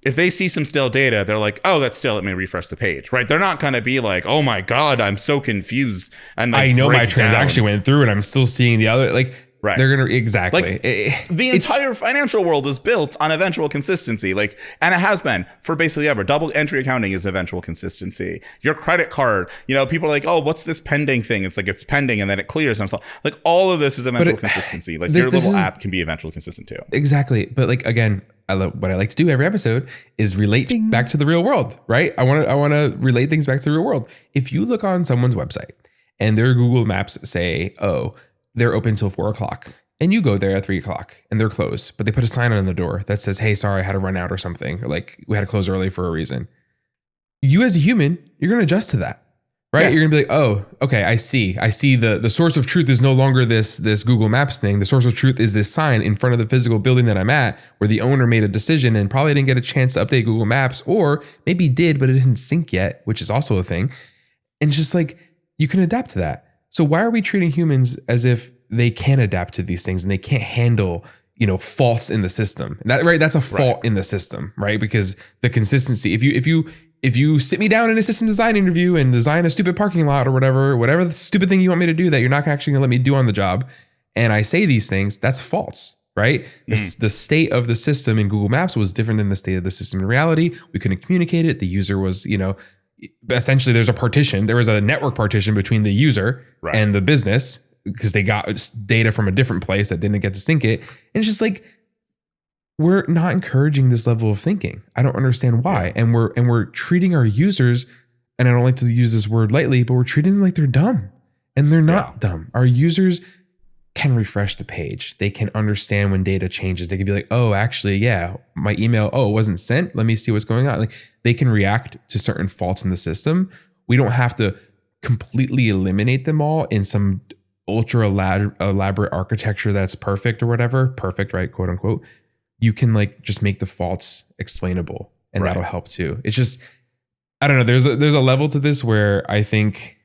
if they see some stale data, they're like, oh, that's stale, let me refresh the page, right? They're not going to be like, oh my God, I'm so confused. And like, I know my transaction went through and I'm still seeing the other, like, right. They're going to, exactly. Like, the entire financial world is built on eventual consistency. Like, and it has been for basically ever. Double entry accounting is eventual consistency. Your credit card, people are like, oh, what's this pending thing? It's like, it's pending and then it clears and stuff. Like all of this is eventual consistency. Like your little app can be eventually consistent too. Exactly. But like, again, what I like to do every episode is relate back to the real world, right? I want to relate things back to the real world. If you look on someone's website and their Google Maps say, oh, they're open till 4:00, and you go there at 3:00 and they're closed, but they put a sign on the door that says, hey, sorry, I had to run out or something. Or like we had to close early for a reason. You as a human, you're going to adjust to that, right? Yeah. You're going to be like, oh, okay, I see the source of truth is no longer this Google Maps thing. The source of truth is this sign in front of the physical building that I'm at where the owner made a decision and probably didn't get a chance to update Google Maps, or maybe did, but it didn't sync yet, which is also a thing. And it's just like, you can adapt to that. So why are we treating humans as if they can't adapt to these things and they can't handle, faults in the system? That's a fault in the system, right? Because the consistency, if you sit me down in a system design interview and design a stupid parking lot or whatever the stupid thing you want me to do that you're not actually gonna let me do on the job, and I say these things, that's false, right? The state of the system in Google Maps was different than the state of the system in reality. We couldn't communicate it. The user was, essentially there was a network partition between the user and the business because they got data from a different place that didn't get to sync it. And it's just like, we're not encouraging this level of thinking. I don't understand why. Yeah. And we're treating our users, and I don't like to use this word lightly, but we're treating them like they're dumb. And they're not dumb. Our users can refresh the page. They can understand when data changes. They can be like, oh, actually, yeah, my email, it wasn't sent. Let me see what's going on. Like, they can react to certain faults in the system. We don't have to completely eliminate them all in some ultra elaborate architecture that's perfect or whatever. Perfect, right? Quote unquote. You can like just make the faults explainable, and that'll help too. It's just, I don't know. There's a level to this where I think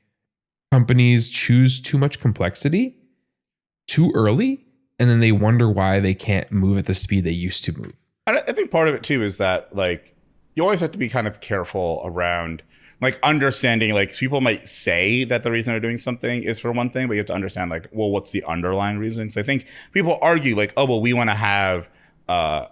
companies choose too much complexity too early and then they wonder why they can't move at the speed they used to move. I think part of it too is that like you always have to be kind of careful around like understanding, like people might say that the reason they're doing something is for one thing, but you have to understand like, well, what's the underlying reason? So I think people argue like, oh, well, we want to have,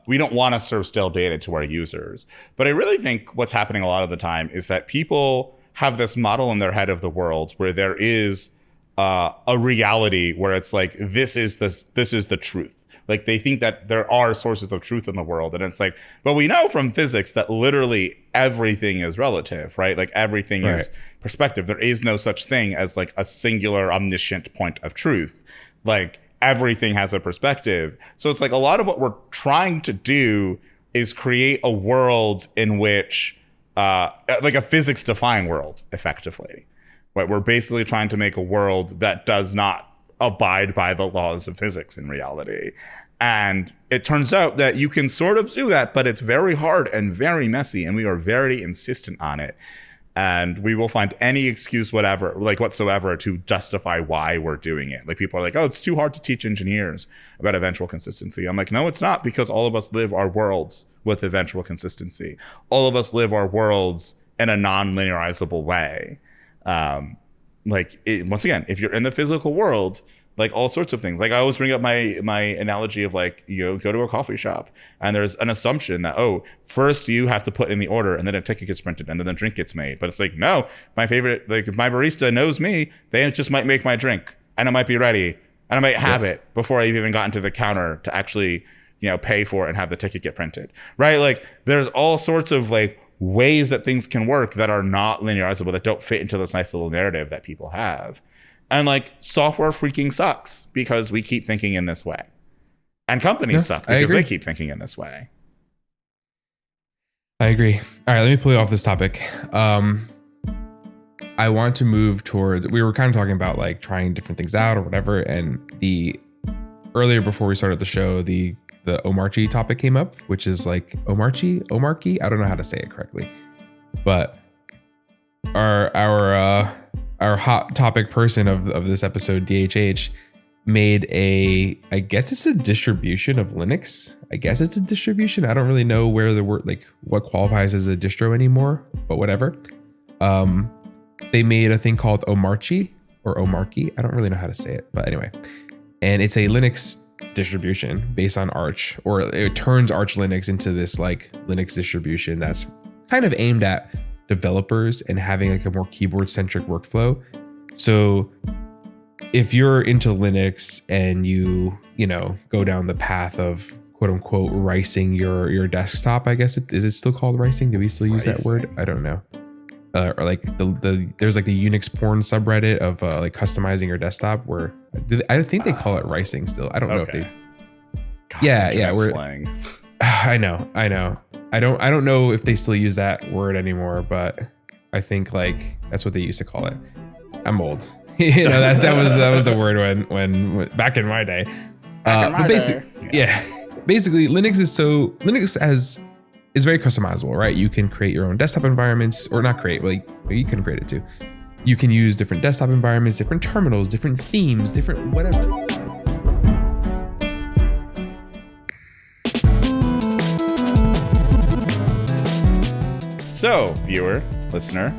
we don't want to serve stale data to our users. But I really think what's happening a lot of the time is that people have this model in their head of the world where there is a reality where it's like, this is the truth. Like they think that there are sources of truth in the world. And it's like, but we know from physics that literally everything is relative, right? Like everything is perspective. There is no such thing as like a singular omniscient point of truth. Like everything has a perspective. So it's like a lot of what we're trying to do is create a world in which, like a physics defying world, effectively. Right? We're basically trying to make a world that does not abide by the laws of physics in reality. And it turns out that you can sort of do that, but it's very hard and very messy, and we are very insistent on it. And we will find any excuse whatsoever to justify why we're doing it. Like people are like, oh, it's too hard to teach engineers about eventual consistency. I'm like, no, it's not, because all of us live our worlds with eventual consistency. All of us live our worlds in a non-linearizable way. Once again, if you're in the physical world, like all sorts of things, like I always bring up my analogy of like, you go to a coffee shop and there's an assumption that, oh, first you have to put in the order and then a ticket gets printed and then the drink gets made. But it's like, no, my favorite, like if my barista knows me, they just might make my drink and it might be ready and I might have it before I've even gotten to the counter to actually, pay for it and have the ticket get printed, right? Like there's all sorts of like ways that things can work that are not linearizable, that don't fit into this nice little narrative that people have. And like software freaking sucks because we keep thinking in this way. And companies suck because they keep thinking in this way. I agree. All right, let me pull you off this topic. I want to move towards, we were kind of talking about like trying different things out or whatever. And earlier before we started the show, the Omarchy topic came up, which is like Omarchy. I don't know how to say it correctly, but our hot topic person of this episode, DHH, made I guess it's a distribution of Linux. I guess it's a distribution. I don't really know where the word, like what qualifies as a distro anymore, but whatever. They made a thing called Omarchy or Omarchy. I don't really know how to say it, but anyway. And it's a Linux distribution based on Arch, or it turns Arch Linux into this like Linux distribution that's kind of aimed at developers and having like a more keyboard centric workflow. So if you're into Linux and you go down the path of quote unquote ricing your desktop, I guess is it still called ricing? Do we still use that word? I don't know. Or like there's like the Unix porn subreddit of like customizing your desktop, where I think they call it ricing still. I don't know if they. God, yeah, we're slang. I know. I don't know if they still use that word anymore, but I think like that's what they used to call it. I'm old. That was the word when back in my day. Basically Linux is very customizable, right? You can create your own desktop environments, or not create, like you can create it too. You can use different desktop environments, different terminals, different themes, different whatever. So, viewer, listener,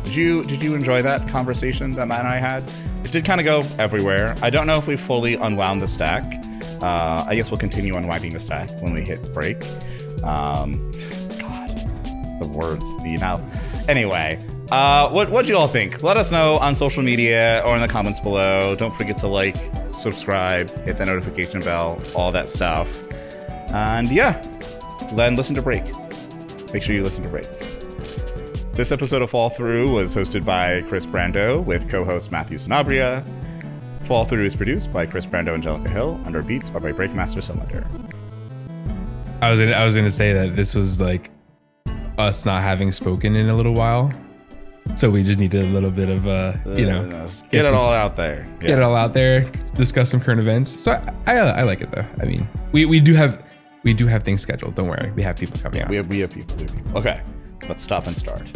did you enjoy that conversation that Matt and I had? It did kind of go everywhere. I don't know if we fully unwound the stack. I guess we'll continue unwinding the stack when we hit break. God, the words, Anyway, what'd you all think? Let us know on social media or in the comments below. Don't forget to like, subscribe, hit that notification bell, all that stuff. And yeah, then listen to Break. Make sure you listen to Break. This episode of Fall Through was hosted by Chris Brando with co-host Matthew Sanabria. Fall Through is produced by Chris Brando and Angelica Hill, and our beats are by Breakmaster Cylinder. I was gonna say that this was like us not having spoken in a little while, so we just needed a little bit of get it all out there. Yeah. Get it all out there. Discuss some current events. So I like it though. I mean, we do have things scheduled. Don't worry, we have people coming out. We have people. Okay, let's stop and start.